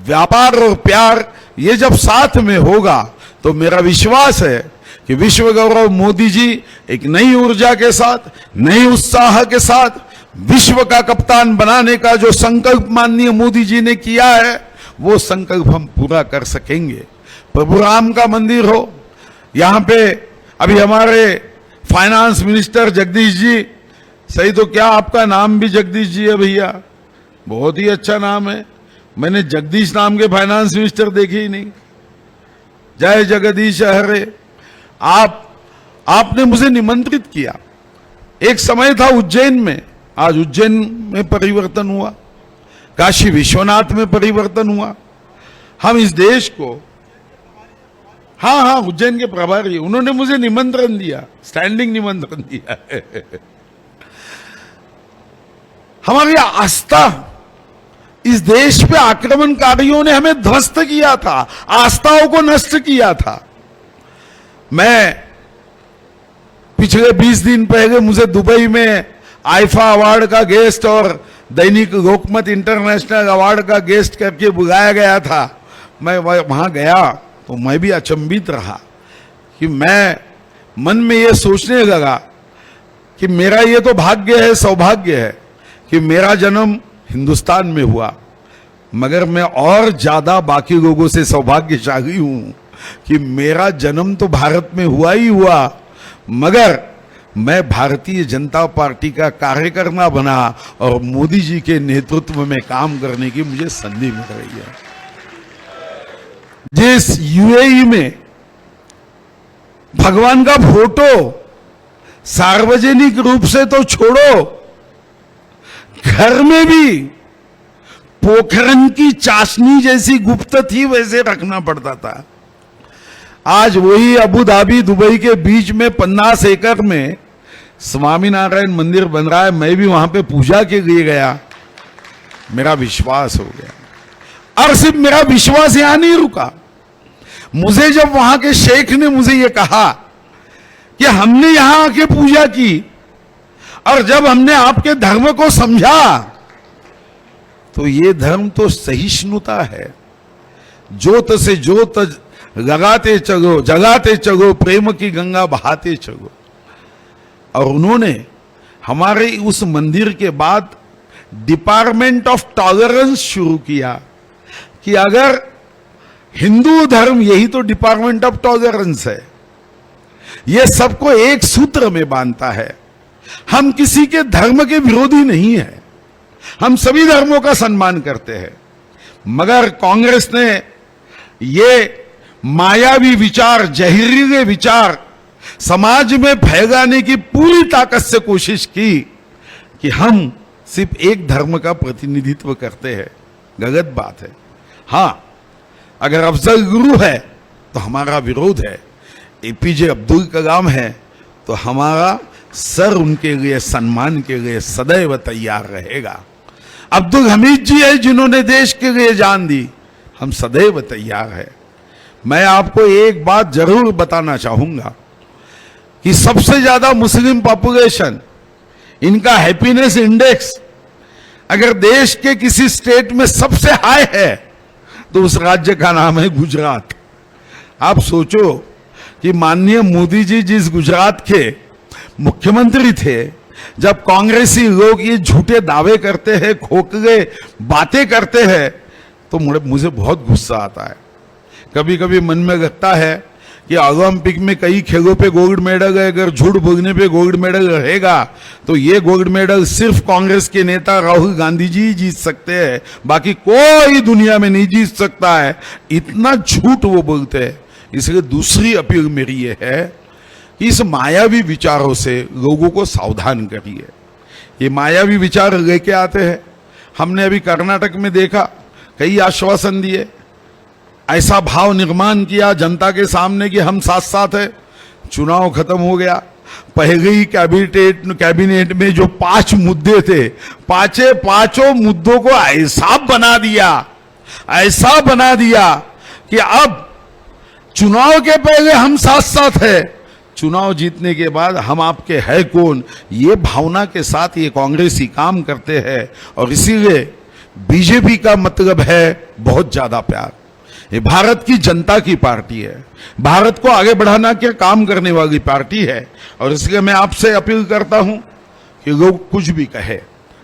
व्यापार और प्यार ये जब साथ में होगा तो मेरा विश्वास है कि विश्व गौरव मोदी जी एक नई ऊर्जा के साथ, नई उत्साह के साथ विश्व का कप्तान बनाने का जो संकल्प माननीय मोदी जी ने किया है, वो संकल्प हम पूरा कर सकेंगे। प्रभु राम का मंदिर हो, यहां पे अभी हमारे फाइनेंस मिनिस्टर जगदीश जी, सही तो क्या आपका नाम भी जगदीश जी है भैया, बहुत ही अच्छा नाम है। मैंने जगदीश नाम के फाइनेंस मिनिस्टर देखे ही नहीं। जय जगदीश हरे। आपने मुझे निमंत्रित किया, एक समय था उज्जैन में, आज उज्जैन में परिवर्तन हुआ, काशी विश्वनाथ में परिवर्तन हुआ। हम इस देश को, हाँ उज्जैन के प्रभारी, उन्होंने मुझे निमंत्रण दिया, स्टैंडिंग निमंत्रण दिया है। हमारी आस्था, इस देश पे आक्रमणकारियों ने हमें ध्वस्त किया था, आस्थाओं को नष्ट किया था। मैं पिछले 20 दिन पहले मुझे दुबई में आईफा अवार्ड का गेस्ट और दैनिक लोकमत इंटरनेशनल अवार्ड का गेस्ट करके बुलाया गया था। मैं वहां गया तो मैं भी अचंभित रहा कि मैं मन में ये सोचने लगा कि मेरा ये तो भाग्य है, सौभाग्य है कि मेरा जन्म हिंदुस्तान में हुआ, मगर मैं और ज्यादा बाकी लोगों से सौभाग्यशाली हूं कि मेरा जन्म तो भारत में हुआ ही हुआ, मगर मैं भारतीय जनता पार्टी का कार्यकर्ता बना और मोदी जी के नेतृत्व में काम करने की मुझे संधि मिल रही है। जिस यूएई में भगवान का फोटो सार्वजनिक रूप से तो छोड़ो, घर में भी पोखरन की चाशनी जैसी गुप्त थी वैसे रखना पड़ता था। आज वही अबू धाबी दुबई के बीच में 50 एकड़ में स्वामीनारायण मंदिर बन रहा है। मैं भी वहां पे पूजा के लिए गया, मेरा विश्वास हो गया। और सिर्फ मेरा विश्वास यहां नहीं रुका, मुझे जब वहां के शेख ने मुझे ये कहा कि हमने यहां आके पूजा की और जब हमने आपके धर्म को समझा तो ये धर्म तो सहिष्णुता है, जोत से जोत लगाते चलो, जगाते चलो, प्रेम की गंगा बहाते चलो। और उन्होंने हमारे उस मंदिर के बाद डिपार्टमेंट ऑफ टॉलरेंस शुरू किया कि अगर हिंदू धर्म, यही तो डिपार्टमेंट ऑफ टॉलरेंस है, यह सबको एक सूत्र में बांधता है। हम किसी के धर्म के विरोधी नहीं है, हम सभी धर्मों का सम्मान करते हैं, मगर कांग्रेस ने ये मायावी विचार, जहरीले विचार समाज में फैलाने की पूरी ताकत से कोशिश की कि हम सिर्फ एक धर्म का प्रतिनिधित्व करते हैं। गलत बात है। हां, अगर अफजल गुरु है तो हमारा विरोध है, एपीजे अब्दुल कलाम है तो हमारा सर उनके लिए, सम्मान के लिए सदैव तैयार रहेगा। अब्दुल हमीद जी है जिन्होंने देश के लिए जान दी, हम सदैव तैयार है। मैं आपको एक बात जरूर बताना चाहूंगा कि सबसे ज्यादा मुस्लिम पॉपुलेशन, इनका हैप्पीनेस इंडेक्स अगर देश के किसी स्टेट में सबसे हाई है तो उस राज्य का नाम है गुजरात। आप सोचो कि माननीय मोदी जी जिस गुजरात के मुख्यमंत्री थे, जब कांग्रेसी लोग ये झूठे दावे करते हैं, खोखले बातें करते हैं, तो मुझे बहुत गुस्सा आता है। कभी कभी मन में लगता है कि ओलंपिक में कई खेलों पे गोल्ड मेडल है, अगर झूठ बोलने पे गोल्ड मेडल रहेगा तो ये गोल्ड मेडल सिर्फ कांग्रेस के नेता राहुल गांधी जी जीत सकते हैं, बाकी कोई दुनिया में नहीं जीत सकता है। इतना झूठ वो बोलते हैं। इसलिए दूसरी अपील मेरी ये है कि इस मायावी विचारों से लोगों को सावधान करिए। ये मायावी विचार लेके आते हैं। हमने अभी कर्नाटक में देखा, कई आश्वासन दिए, ऐसा भाव निर्माण किया जनता के सामने कि हम साथ साथ है। चुनाव खत्म हो गया, पहले ही कैबिनेट में जो 5 मुद्दे थे, पांचों मुद्दों को ऐसा बना दिया कि अब चुनाव के पहले हम साथ साथ है, चुनाव जीतने के बाद हम आपके है कौन, ये भावना के साथ ये कांग्रेसी काम करते हैं। और इसीलिए बीजेपी का मतलब है बहुत ज्यादा प्यार। ये भारत की जनता की पार्टी है, भारत को आगे बढ़ाना के काम करने वाली पार्टी है। और इसलिए मैं आपसे अपील करता हूं कि लोग कुछ भी कहे,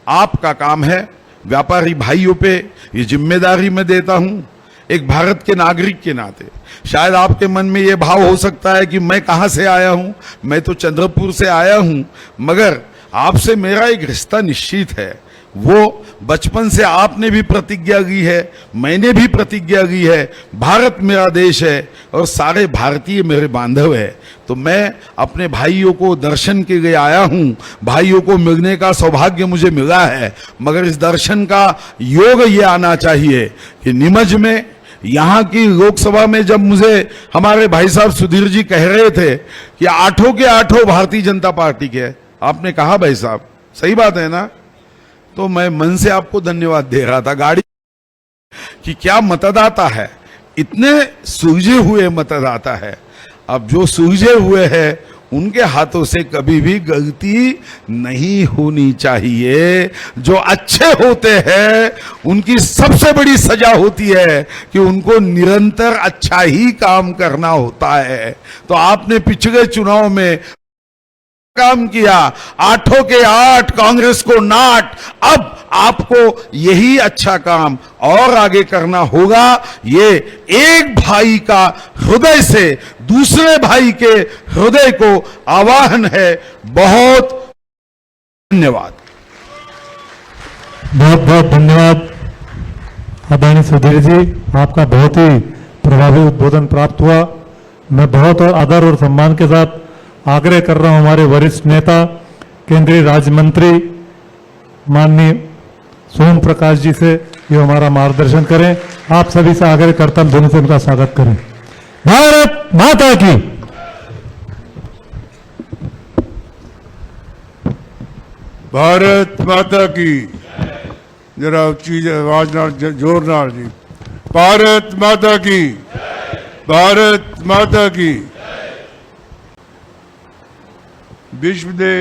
आपका काम है। व्यापारी भाइयों पे ये जिम्मेदारी मैं देता हूं एक भारत के नागरिक के नाते। शायद आपके मन में ये भाव हो सकता है कि मैं कहां से आया हूं, मैं तो चंद्रपुर से आया हूं, मगर आपसे मेरा एक रिश्ता निश्चित है। वो बचपन से आपने भी प्रतिज्ञा की है, मैंने भी प्रतिज्ञा की है, भारत मेरा देश है और सारे भारतीय मेरे बांधव है। तो मैं अपने भाइयों को दर्शन के लिए आया हूं, भाइयों को मिलने का सौभाग्य मुझे मिला है, मगर इस दर्शन का योग ये आना चाहिए कि नीमच में, यहां की लोकसभा में जब मुझे हमारे भाई साहब सुधीर जी कह रहे थे कि 8 के 8 भारतीय जनता पार्टी के, आपने कहा भाई साहब सही बात है ना, तो मैं मन से आपको धन्यवाद दे रहा था। गाड़ी कि क्या मतदाता है, इतने सूझे हुए मतदाता है। अब जो सूझे हुए हैं उनके हाथों से कभी भी गलती नहीं होनी चाहिए। जो अच्छे होते हैं उनकी सबसे बड़ी सजा होती है कि उनको निरंतर अच्छा ही काम करना होता है। तो आपने पिछले चुनाव में काम किया, 8 के 8 कांग्रेस को 9, अब आपको यही अच्छा काम और आगे करना होगा। ये एक भाई का हृदय से दूसरे भाई के हृदय को आवाहन है। बहुत धन्यवाद। बहुत बहुत धन्यवाद आदरणीय सुधीर जी, आपका बहुत ही प्रभावी उद्बोधन प्राप्त हुआ। मैं बहुत और आदर और सम्मान के साथ आग्रह कर रहा हूं हमारे वरिष्ठ नेता केंद्रीय राज्य मंत्री माननीय सोम प्रकाश जी से ये हमारा मार्गदर्शन करें। आप सभी से आग्रह करता हूं ध्वनि से उनका स्वागत करें। भारत माता की। भारत माता की। जरा ऊंची आवाज ना, जोर ना जी। भारत माता की। भारत माता की। विश्व के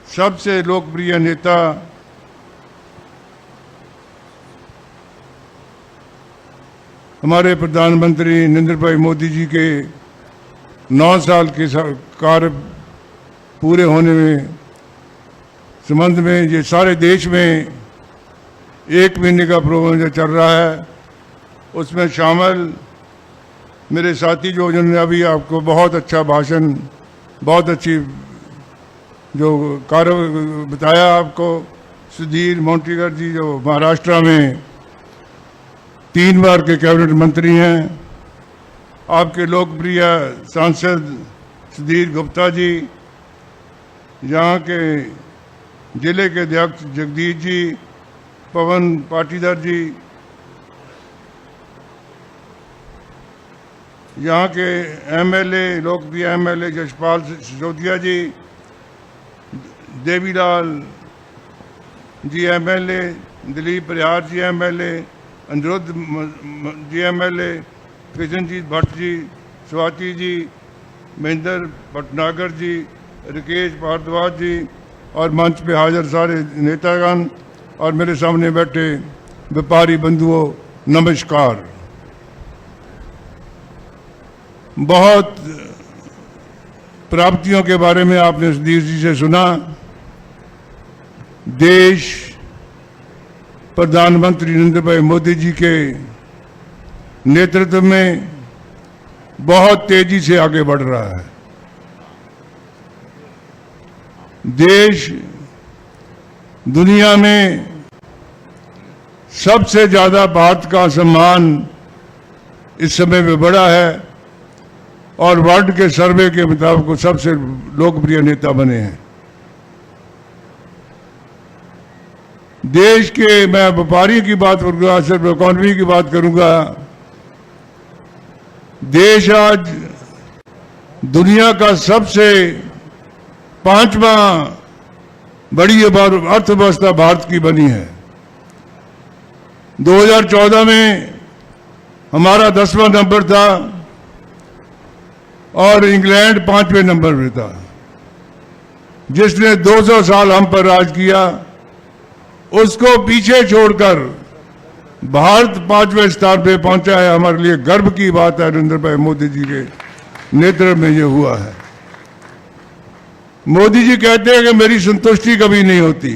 सबसे लोकप्रिय नेता हमारे प्रधानमंत्री नरेंद्र भाई मोदी जी के 9 साल के कार्य पूरे होने में संबंध में ये सारे देश में 1 महीने का प्रोग्राम जो चल रहा है उसमें शामिल मेरे साथी जो जिन्होंने अभी आपको बहुत अच्छा भाषण, बहुत अच्छी जो कार्य बताया आपको, सुधीर मुनगंटीवार जी जो महाराष्ट्र में 3 बार के कैबिनेट मंत्री हैं, आपके लोकप्रिय सांसद सुधीर गुप्ता जी, यहाँ के जिले के अध्यक्ष जगदीश जी, पवन पाटीदार जी, यहाँ के एमएलए लोकप्रिय एमएलए जशपाल सिसोदिया जी, देवीलाल जी एमएलए, दिलीप परिहार जी एमएलए, अनिरुद्ध जी एमएलए, किशनजीत भट्ट जी, स्वाति जी, महेंद्र भटनागर जी, राकेश भारद्वाज जी और मंच पे हाजिर सारे नेतागण और मेरे सामने बैठे व्यापारी बंधुओं, नमस्कार। बहुत प्राप्तियों के बारे में आपने सुधीर जी से सुना। देश प्रधानमंत्री नरेंद्र भाई मोदी जी के नेतृत्व में बहुत तेजी से आगे बढ़ रहा है। देश दुनिया में सबसे ज्यादा भारत का सम्मान इस समय में बढ़ा है और वर्ल्ड के सर्वे के मुताबिक वो सबसे लोकप्रिय नेता बने हैं। देश के, मैं व्यापारी की बात करूंगा, सिर्फ इकोनॉमी की बात करूंगा। देश आज दुनिया का सबसे 5वां बड़ी अर्थव्यवस्था भारत की बनी है। 2014 में हमारा 10वां नंबर था और इंग्लैंड 5वें नंबर पे था। जिसने 200 साल हम पर राज किया उसको पीछे छोड़कर भारत 5वें स्थान पे पहुंचा है। हमारे लिए गर्व की बात है, नरेंद्र भाई मोदी जी के नेतृत्व में ये हुआ है। मोदी जी कहते हैं कि मेरी संतुष्टि कभी नहीं होती।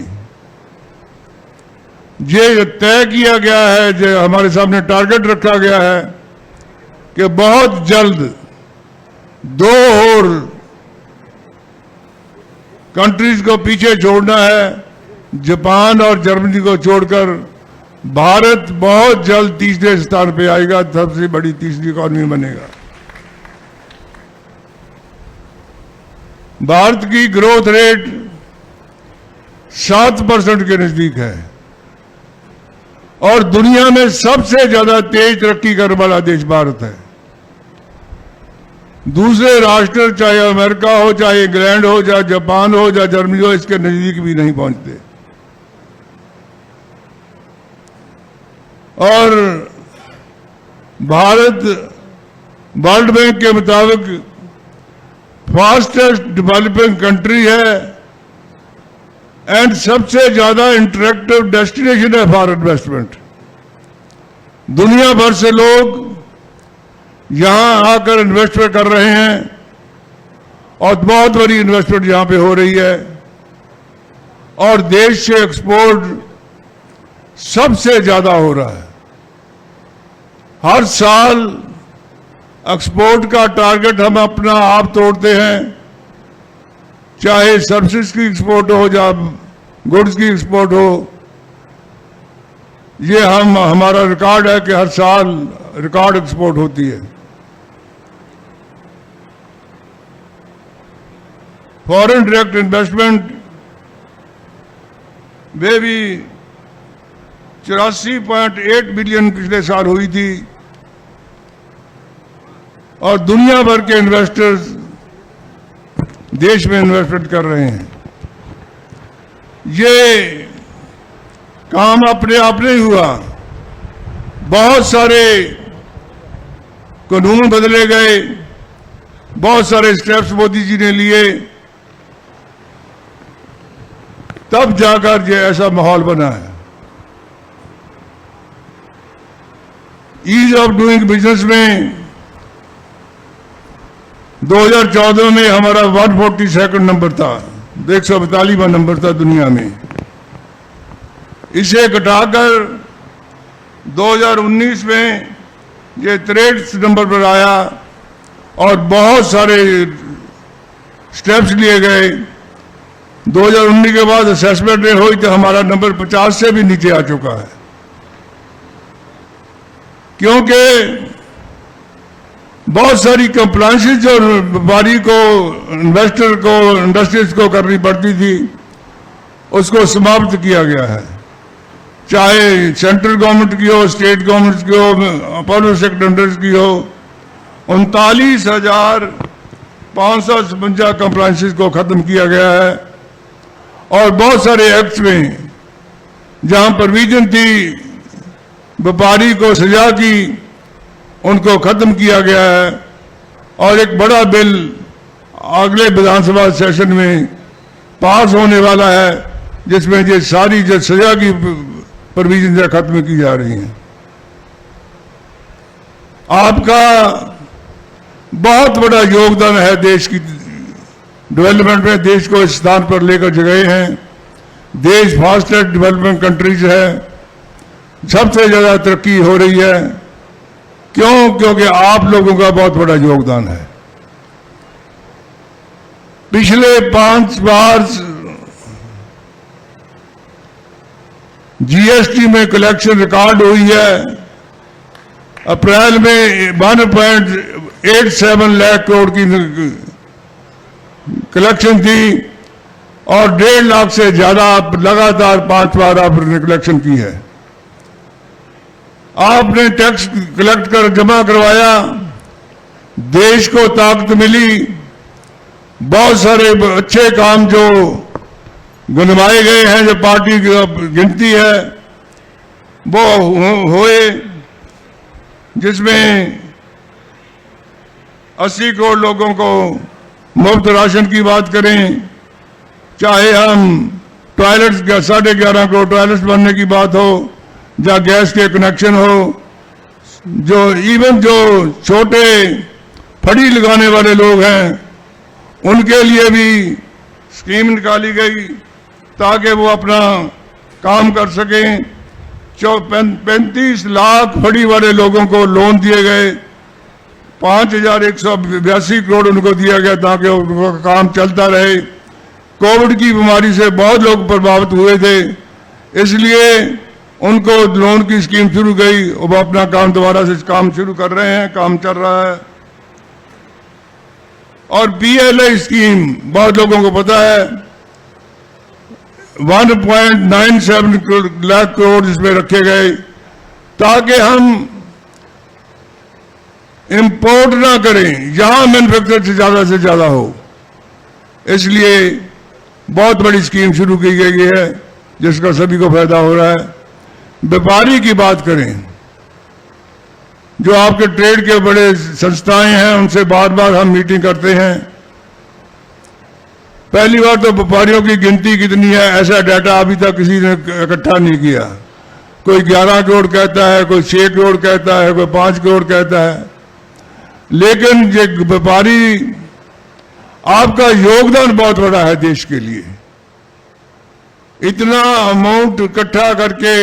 ये तय किया गया है, जो हमारे सामने टारगेट रखा गया है कि बहुत जल्द 2 और कंट्रीज को पीछे छोड़ना है। जापान और जर्मनी को छोड़कर भारत बहुत जल्द 3रे स्थान पे आएगा, सबसे बड़ी तीसरी इकॉनमी बनेगा। भारत की ग्रोथ रेट 7% के नजदीक है और दुनिया में सबसे ज्यादा तेज तरक्की करने वाला देश भारत है। दूसरे राष्ट्र, चाहे अमेरिका हो, चाहे इंग्लैंड हो, चाहे जापान हो, चाहे जर्मनी हो, इसके नजदीक भी नहीं पहुंचते। और भारत वर्ल्ड बैंक के मुताबिक फास्टेस्ट डेवलपिंग कंट्री है एंड सबसे ज्यादा इंटरेक्टिव डेस्टिनेशन है फॉर इन्वेस्टमेंट। दुनिया भर से लोग यहां आकर इन्वेस्टमेंट कर रहे हैं और बहुत बड़ी इन्वेस्टमेंट यहां पे हो रही है और देश से एक्सपोर्ट सबसे ज्यादा हो रहा है। हर साल एक्सपोर्ट का टारगेट हम अपना आप तोड़ते हैं, चाहे सर्विसेज की एक्सपोर्ट हो या गुड्स की एक्सपोर्ट हो। ये हमारा रिकॉर्ड है कि हर साल रिकॉर्ड एक्सपोर्ट होती है। फॉरेन डायरेक्ट इन्वेस्टमेंट वे भी 84.8 बिलियन पिछले साल हुई थी और दुनिया भर के इन्वेस्टर्स देश में इन्वेस्टमेंट कर रहे हैं। ये काम अपने आप नहीं हुआ, बहुत सारे कानून बदले गए, बहुत सारे स्टेप्स मोदी जी ने लिए, तब जाकर ये ऐसा माहौल बना है। ईज ऑफ डूइंग बिजनेस में 2014 में हमारा 142 नंबर था, 142वां नंबर था दुनिया में। इसे घटाकर 2019 में ये 63 नंबर पर आया और बहुत सारे स्टेप्स लिए गए। 2019 के बाद असेसमेंट में हुई तो हमारा नंबर 50 से भी नीचे आ चुका है, क्योंकि बहुत सारी कंप्लायंसेस जो व्यापारी को, इन्वेस्टर को, इंडस्ट्रीज को करनी पड़ती थी उसको समाप्त किया गया है। चाहे सेंट्रल गवर्नमेंट की हो, स्टेट गवर्नमेंट की हो, पब्लिक सेक्टर की हो, 39,557 कंप्लायंसेस को खत्म किया गया है और बहुत सारे एक्ट्स में जहां प्रोविजन थी व्यापारी को सजा की, उनको खत्म किया गया है और एक बड़ा बिल अगले विधानसभा सेशन में पास होने वाला है जिसमें ये सारी जो सजा की प्रोविजन खत्म की जा रही हैं। आपका बहुत बड़ा योगदान है देश की डेवलपमेंट में, देश को इस स्थान पर लेकर गए हैं। देश फास्टेस्ट डेवलपमेंट कंट्रीज है, सबसे ज्यादा तरक्की हो रही है। क्यों? क्योंकि आप लोगों का बहुत बड़ा योगदान है। पिछले 5 बार जीएसटी में कलेक्शन रिकॉर्ड हुई है। अप्रैल में 1.87 लाख करोड़ की कलेक्शन थी और 1.5 लाख से ज्यादा लगातार 5 बार आपने कलेक्शन की है। आपने टैक्स कलेक्ट कर जमा करवाया, देश को ताकत मिली, बहुत सारे अच्छे काम जो गिनवाए गए हैं, जो पार्टी की गिनती है वो हुए, जिसमें 80 करोड़ लोगों को मुफ्त राशन की बात करें, चाहे हम टॉयलेट्स 11.5 करोड़ टॉयलेट्स बनने की बात हो या गैस के कनेक्शन हो, जो इवन जो छोटे फड़ी लगाने वाले लोग हैं उनके लिए भी स्कीम निकाली गई ताकि वो अपना काम कर सकें। 35 लाख फड़ी वाले लोगों को लोन दिए गए, 5,182 करोड़ उनको दिया गया ताकि उनका काम चलता रहे। कोविड की बीमारी से बहुत लोग प्रभावित हुए थे, इसलिए उनको लोन की स्कीम शुरू गई, वो अपना काम दोबारा से काम शुरू कर रहे हैं, काम चल रहा है। और पीएलआई स्कीम बहुत लोगों को पता है, 1.97 लाख करोड़ इसमें रखे गए ताकि हम इंपोर्ट ना करें, यहां मैन्युफैक्चर से ज्यादा हो। इसलिए बहुत बड़ी स्कीम शुरू की गई है जिसका सभी को फायदा हो रहा है। व्यापारी की बात करें जो आपके ट्रेड के बड़े संस्थाएं हैं उनसे बार बार हम मीटिंग करते हैं। पहली बार तो व्यापारियों की गिनती कितनी है ऐसा डाटा अभी तक किसी ने इकट्ठा नहीं किया। कोई 11 करोड़ कहता है, कोई 6 करोड़ कहता है, कोई 5 करोड़ कहता है। लेकिन ये व्यापारी, आपका योगदान बहुत बड़ा है देश के लिए। इतना अमाउंट इकट्ठा करके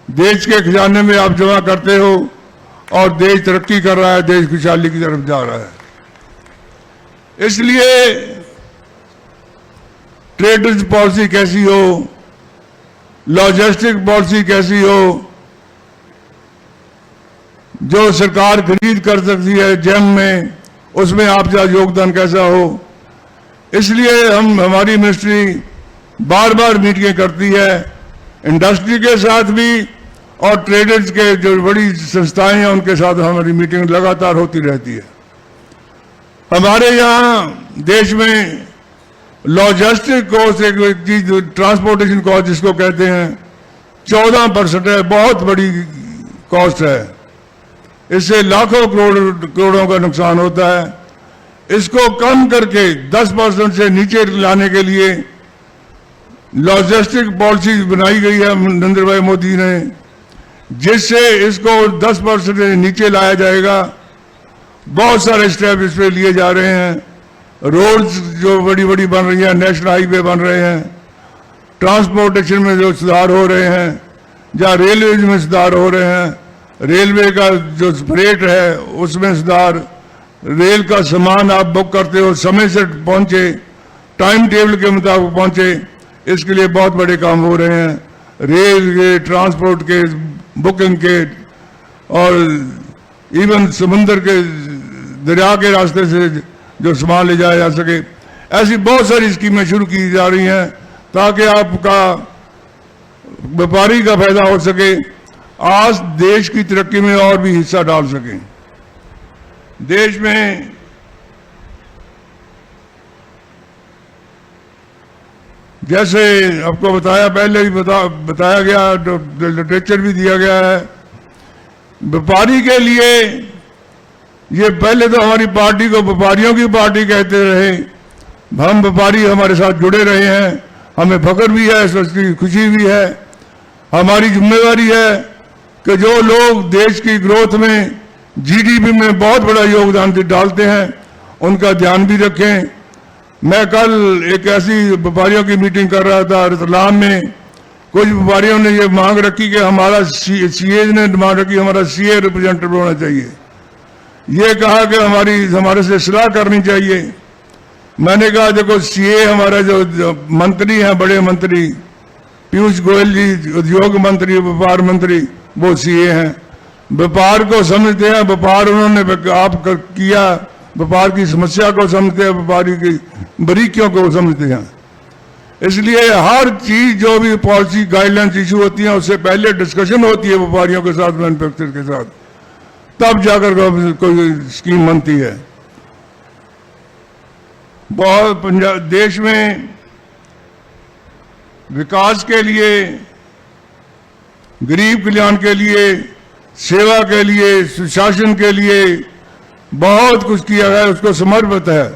देश के खजाने में आप जमा करते हो और देश तरक्की कर रहा है, देश खुशहाली की तरफ जा रहा है। इसलिए ट्रेड पॉलिसी कैसी हो, लॉजिस्टिक पॉलिसी कैसी हो, जो सरकार खरीद कर सकती है जेम में, उसमें आपका योगदान कैसा हो। इसलिए हमारी मिनिस्ट्री बार बार मीटिंगें करती है इंडस्ट्री के साथ भी और ट्रेडर्स के जो बड़ी संस्थाएं हैं उनके साथ हमारी मीटिंग लगातार होती रहती है। हमारे यहाँ देश में लॉजिस्टिक कॉस्ट एक चीज, ट्रांसपोर्टेशन कॉस्ट जिसको कहते हैं, 14% है, बहुत बड़ी कॉस्ट है। इससे लाखों करोड़ों का नुकसान होता है। इसको कम करके 10% से नीचे लाने के लिए लॉजिस्टिक पॉलिसी बनाई गई है नरेंद्र भाई मोदी ने, जिससे इसको 10% से नीचे लाया जाएगा। बहुत सारे स्टेप इस पे लिए जा रहे हैं। रोड्स जो बड़ी बड़ी बन रही हैं, नेशनल हाईवे बन रहे हैं, ट्रांसपोर्टेशन में जो सुधार हो रहे हैं, जहाँ रेलवे में सुधार हो रहे हैं, रेलवे का जो फ्रेट है उसमें सुधार, रेल का सामान आप बुक करते हो समय से पहुंचे, टाइम टेबल के मुताबिक पहुंचे, इसके लिए बहुत बड़े काम हो रहे हैं। रेल के, ट्रांसपोर्ट के, बुकिंग के और इवन समुद्र के, दरिया के रास्ते से जो सामान ले जाया जा सके, ऐसी बहुत सारी स्कीमें शुरू की जा रही हैं ताकि आपका व्यापारी का फायदा हो सके, आज देश की तरक्की में और भी हिस्सा डाल सकें। देश में जैसे आपको बताया, पहले भी बताया गया, लिटरेचर भी दिया गया है, व्यापारी के लिए ये पहले तो हमारी पार्टी को व्यापारियों की पार्टी कहते रहे। हम व्यापारी हमारे साथ जुड़े रहे हैं, हमें फख्र भी है, इसकी खुशी भी है। हमारी जिम्मेवारी है कि जो लोग देश की ग्रोथ में, जीडीपी में बहुत बड़ा योगदान डालते हैं उनका ध्यान भी रखें। मैं कल एक ऐसी व्यापारियों की मीटिंग कर रहा था रतलाम में। कुछ व्यापारियों ने ये मांग रखी कि हमारा सीए ने मांग रखी हमारा सीए रिप्रेजेंटेटिव होना चाहिए। ये कहा कि हमारे से सलाह करनी चाहिए। मैंने कहा देखो, सीए हमारा जो मंत्री हैं, बड़े मंत्री पीयूष गोयल जी, उद्योग मंत्री, व्यापार मंत्री, वो सीए हैं, व्यापार को समझते हैं, व्यापार उन्होंने आप किया, व्यापार की समस्या को समझते हैं, व्यापारी की बारीकियों को समझते हैं। इसलिए हर चीज जो भी पॉलिसी गाइडलाइंस इशू होती है उससे पहले डिस्कशन होती है व्यापारियों के साथ, मैन्युफैक्चरर के साथ, तब जाकर कोई स्कीम बनती है। बहुत देश में विकास के लिए, गरीब कल्याण के लिए, सेवा के लिए, सुशासन के लिए बहुत कुछ किया है, उसको समर्पित है।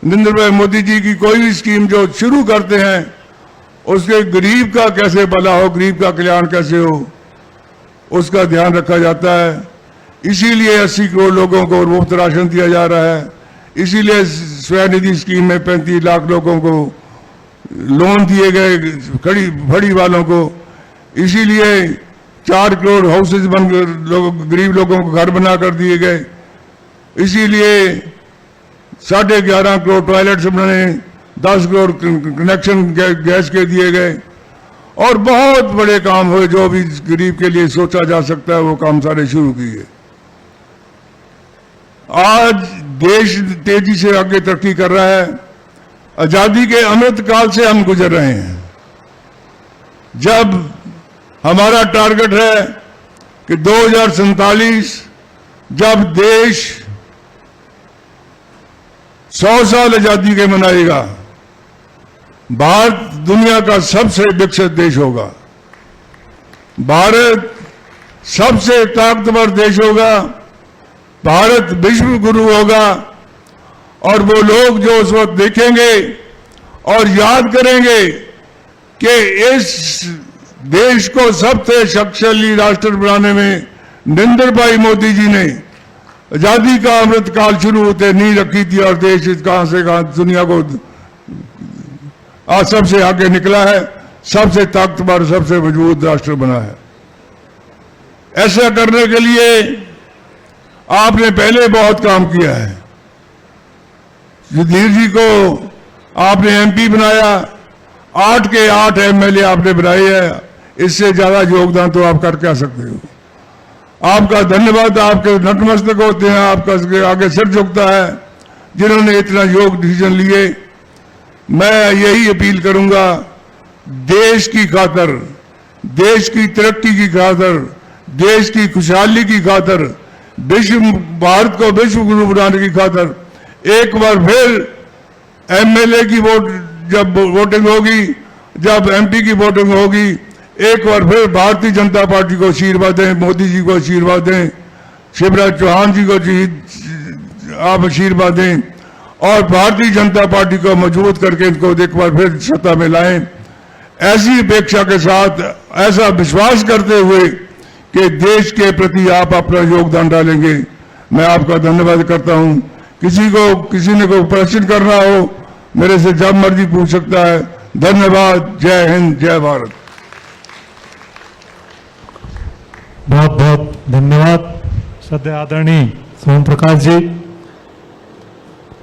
नरेंद्र भाई मोदी जी की कोई भी स्कीम जो शुरू करते हैं उसके गरीब का कैसे भला हो, गरीब का कल्याण कैसे हो, उसका ध्यान रखा जाता है। इसीलिए 80 करोड़ लोगों को मुफ्त राशन दिया जा रहा है। इसीलिए स्वनिधि स्कीम में 35 लाख लोगों को लोन दिए गए, फड़ी वालों को। इसीलिए 4 करोड़ हाउसेज बनकर गरीब लोगों को घर बना कर दिए गए। इसीलिए 11.5 करोड़ टॉयलेट्स बने, 10 करोड़ कनेक्शन गैस के दिए गए और बहुत बड़े काम हुए। जो भी गरीब के लिए सोचा जा सकता है वो काम सारे शुरू किए। आज देश तेजी से आगे तरक्की कर रहा है। आजादी के अमृत काल से हम गुजर रहे हैं, जब हमारा टारगेट है कि 2047 जब देश 100 साल आजादी के मनाएगा, भारत दुनिया का सबसे विकसित देश होगा। भारत सबसे ताकतवर देश होगा भारत विश्व गुरु होगा और वो लोग जो उस वक्त देखेंगे और याद करेंगे कि इस देश को सबसे शक्तिशाली राष्ट्र बनाने में नरेंद्र भाई मोदी जी ने आजादी का अमृत काल शुरू होते नींव रखी थी और देश कहां से कहां दुनिया को आज सबसे आगे निकला है, सबसे ताकतवर, सबसे मजबूत राष्ट्र बना है। ऐसा करने के लिए आपने पहले बहुत काम किया है। सुधीर जी को आपने एमपी बनाया, 8 के 8 एमएलए आपने बनाए हैं, इससे ज्यादा योगदान तो आप कर क्या सकते हो। आपका धन्यवाद, आपके नतमस्तक होते हैं, आपका आगे सिर झुकता है जिन्होंने इतना योग डिसीजन लिए। मैं यही अपील करूंगा, देश की खातर, देश की तरक्की की खातर, देश की खुशहाली की खातर, भारत को विश्व गुरु बनाने की खातर एक बार फिर एमएलए की जब वोटिंग होगी, जब एमपी की वोटिंग होगी, एक बार फिर भारतीय जनता पार्टी को आशीर्वाद दें, मोदी जी को आशीर्वाद दें, शिवराज चौहान जी को आप आशीर्वाद दें और भारतीय जनता पार्टी को मजबूत करके इनको एक बार फिर सत्ता में लाएं। ऐसी अपेक्षा के साथ, ऐसा विश्वास करते हुए कि देश के प्रति आप अपना योगदान डालेंगे, मैं आपका धन्यवाद करता हूं। किसी ने कोई प्रश्न करना हो मेरे से जब मर्जी पूछ सकता है। धन्यवाद। जय हिंद, जय भारत। बहुत बहुत धन्यवाद श्रद्धेय आदरणीय सोम प्रकाश जी।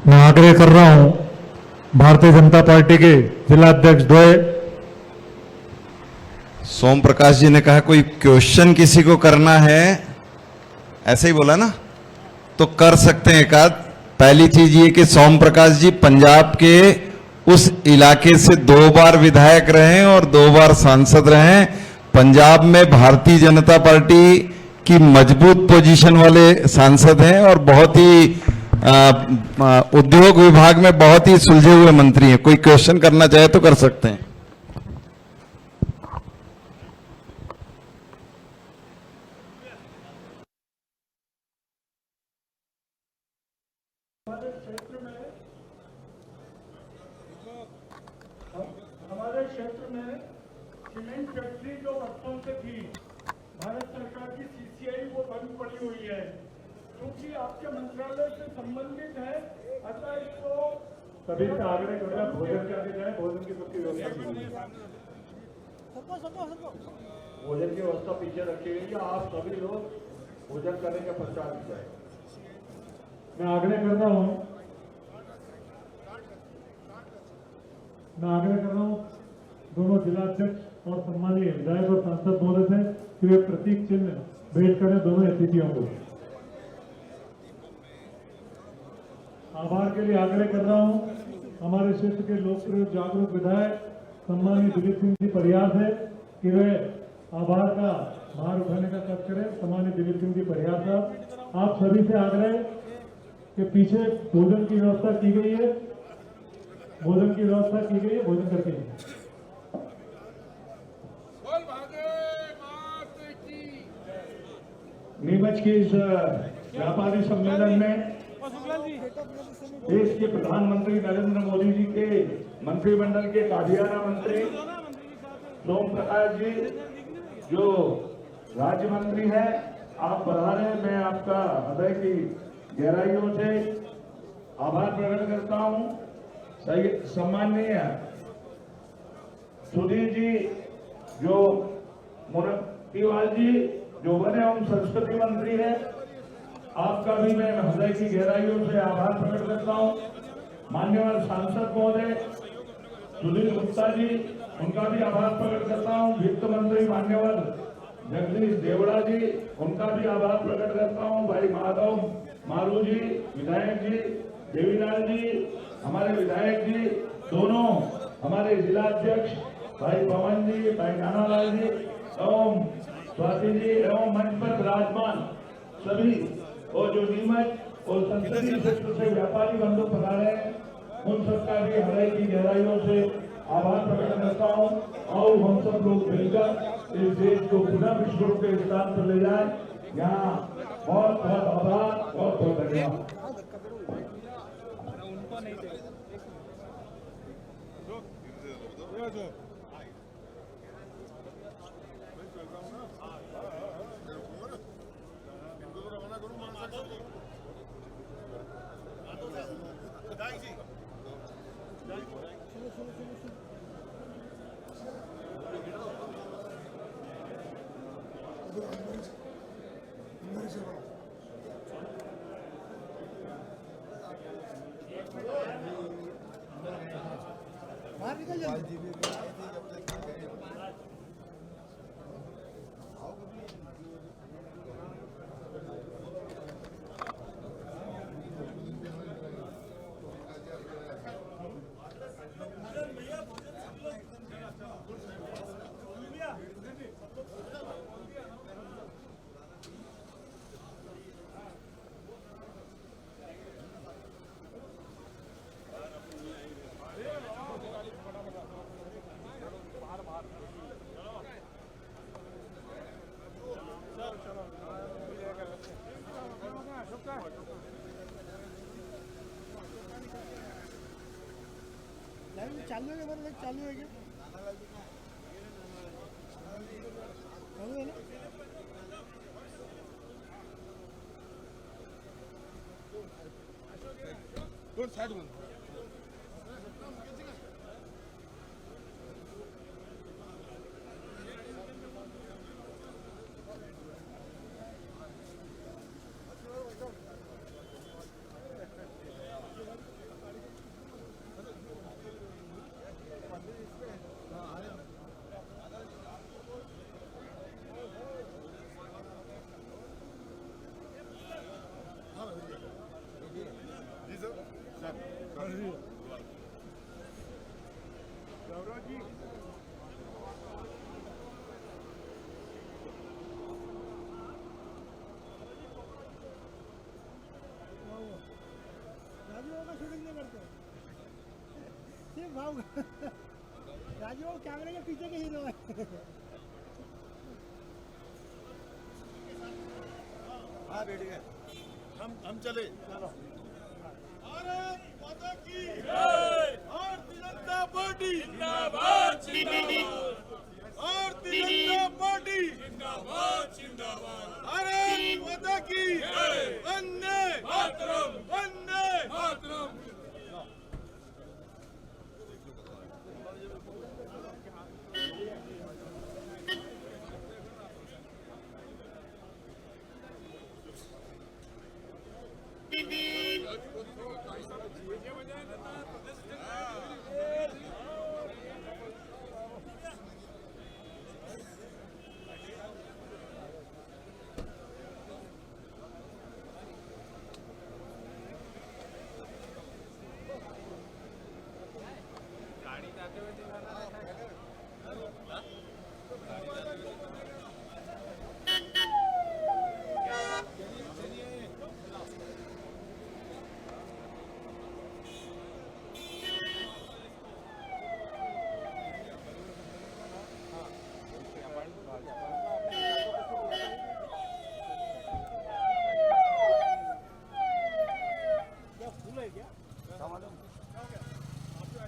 मैं आग्रह कर रहा हूं भारतीय जनता पार्टी के जिला अध्यक्ष द्वय सोम प्रकाश जी ने कहा कोई क्वेश्चन किसी को करना है, ऐसे ही बोला ना, तो कर सकते हैं। एक आध पहली चीज ये कि सोम प्रकाश जी पंजाब के उस इलाके से 2 बार विधायक रहे और 2 बार सांसद रहे। पंजाब में भारतीय जनता पार्टी की मजबूत पोजीशन वाले सांसद हैं और बहुत ही उद्योग विभाग में बहुत ही सुलझे हुए मंत्री हैं। कोई क्वेश्चन करना चाहे तो कर सकते हैं। हमारे क्षेत्र में सीमेंट फैक्ट्री जो वर्षों से थी, भारत सरकार की सीसीआई वो बंद पड़ी हुई है। क्योंकि आपके मंत्रालय से संबंधित है, अतः इसको सभी से आग्रह कर रहे हैं भोजन करके जाए, भोजन की सबकी व्यवस्था भोजन की व्यवस्था पीछे रखी गई है। आप सभी लोग भोजन करने के पश्चात जाए। मैं आग्रह कर रहा हूँ दोनों जिलाध्यक्ष और सम्मानीय विधायक और सांसद महोदय से कि वे प्रतीक चिन्ह भेंट करें दोनों अतिथियों को। आभार के लिए आग्रह कर रहा हूं हमारे क्षेत्र के लोकप्रिय जागरूक विधायक सम्मानीय दिलीप सिंह जी परिहार से कि वे आभार का भार उठाने का कार्य करें। सम्मानीय दिलीप सिंह जी परिहार साहब, आप सभी से आग्रह कि पीछे भोजन की व्यवस्था की गई है, भोजन करके नीमच के इस व्यापारी सम्मेलन में देश के प्रधानमंत्री नरेंद्र मोदी जी के मंत्रिमंडल के कादियाना मंत्री सोम प्रकाश जी जो राज्य मंत्री हैं, आप पधारे। मैं आपका हृदय की गहराइयों से आभार प्रकट करता हूं। सम्माननीय सुधीर जी जो मुनक्कीवाल जी जो वन एवं संस्कृति मंत्री है, आपका भी मैं हृदय की गहराइयों से आभार प्रकट करता हूं। मान्यवर सांसद महोदय सुधीर गुप्ता जी, उनका भी आभार प्रकट करता हूं। वित्त मंत्री मान्यवर जगदीश देवड़ा जी, उनका भी आभार प्रकट करता हूं। भाई माधव मारू जी, विधायक जी देवीलाल जी, हमारे विधायक जी दोनों, हमारे जिला अध्यक्ष भाई पवन जी, भाई नानालाल जी एवं स्वाति जी एवं मंच पर विराजमान सभी और जो नीमच और संसदीय क्षेत्र से व्यापारी बंधु पधारे हैं, उन सबका भी हृदय की गहराइयों से आभार प्रकट करता हूँ। और हम सब लोग मिलकर इस देश को पुनः विश्व के स्थान पर ले जाए। यहाँ बहुत बहुत आभार और उनको नहीं दे बाहर निकल जल्दी। लाइव चालू है क्या? मेरा लाइव चालू है क्या? चालू है ना? गुड साइड में राजू का शूटिंग नहीं करते सिर्फ भाव राजू कैमरे के पीछे के हीरो है। हाँ रेडी है हम चले चलो। भारत माता की जय। भारतीय जनता पार्टी जिंदाबाद जिंदाबाद। भारतीय जनता पार्टी जिंदाबाद जिंदाबाद। भारत माता की जय। वंदे मातरम वंदे मातरम।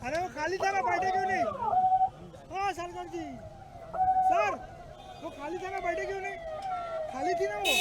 अरे वो खाली था ना, बैठे क्यों नहीं? हाँ सरकार जी सर, वो खाली था ना, बैठे क्यों नहीं? खाली थी ना वो।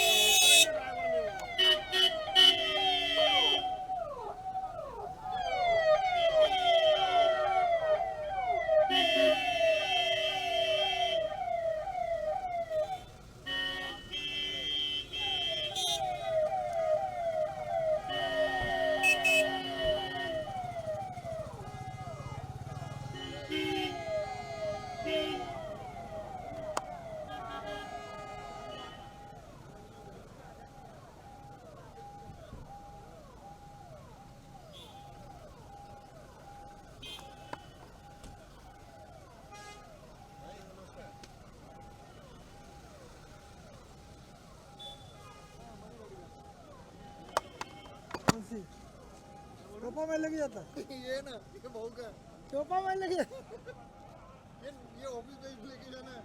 टोपा में लग जाता ये ना ये बहू का टोपा में लग जाता। ये ऑफिस में लेके जाना है।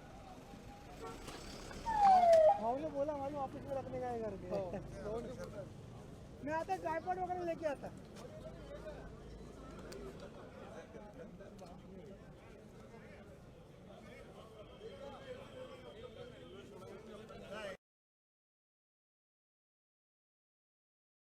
भाव ने बोला भाई ऑफिस में रखने का है करके। मैं आता ट्राइपॉड वगैरह लेके आता।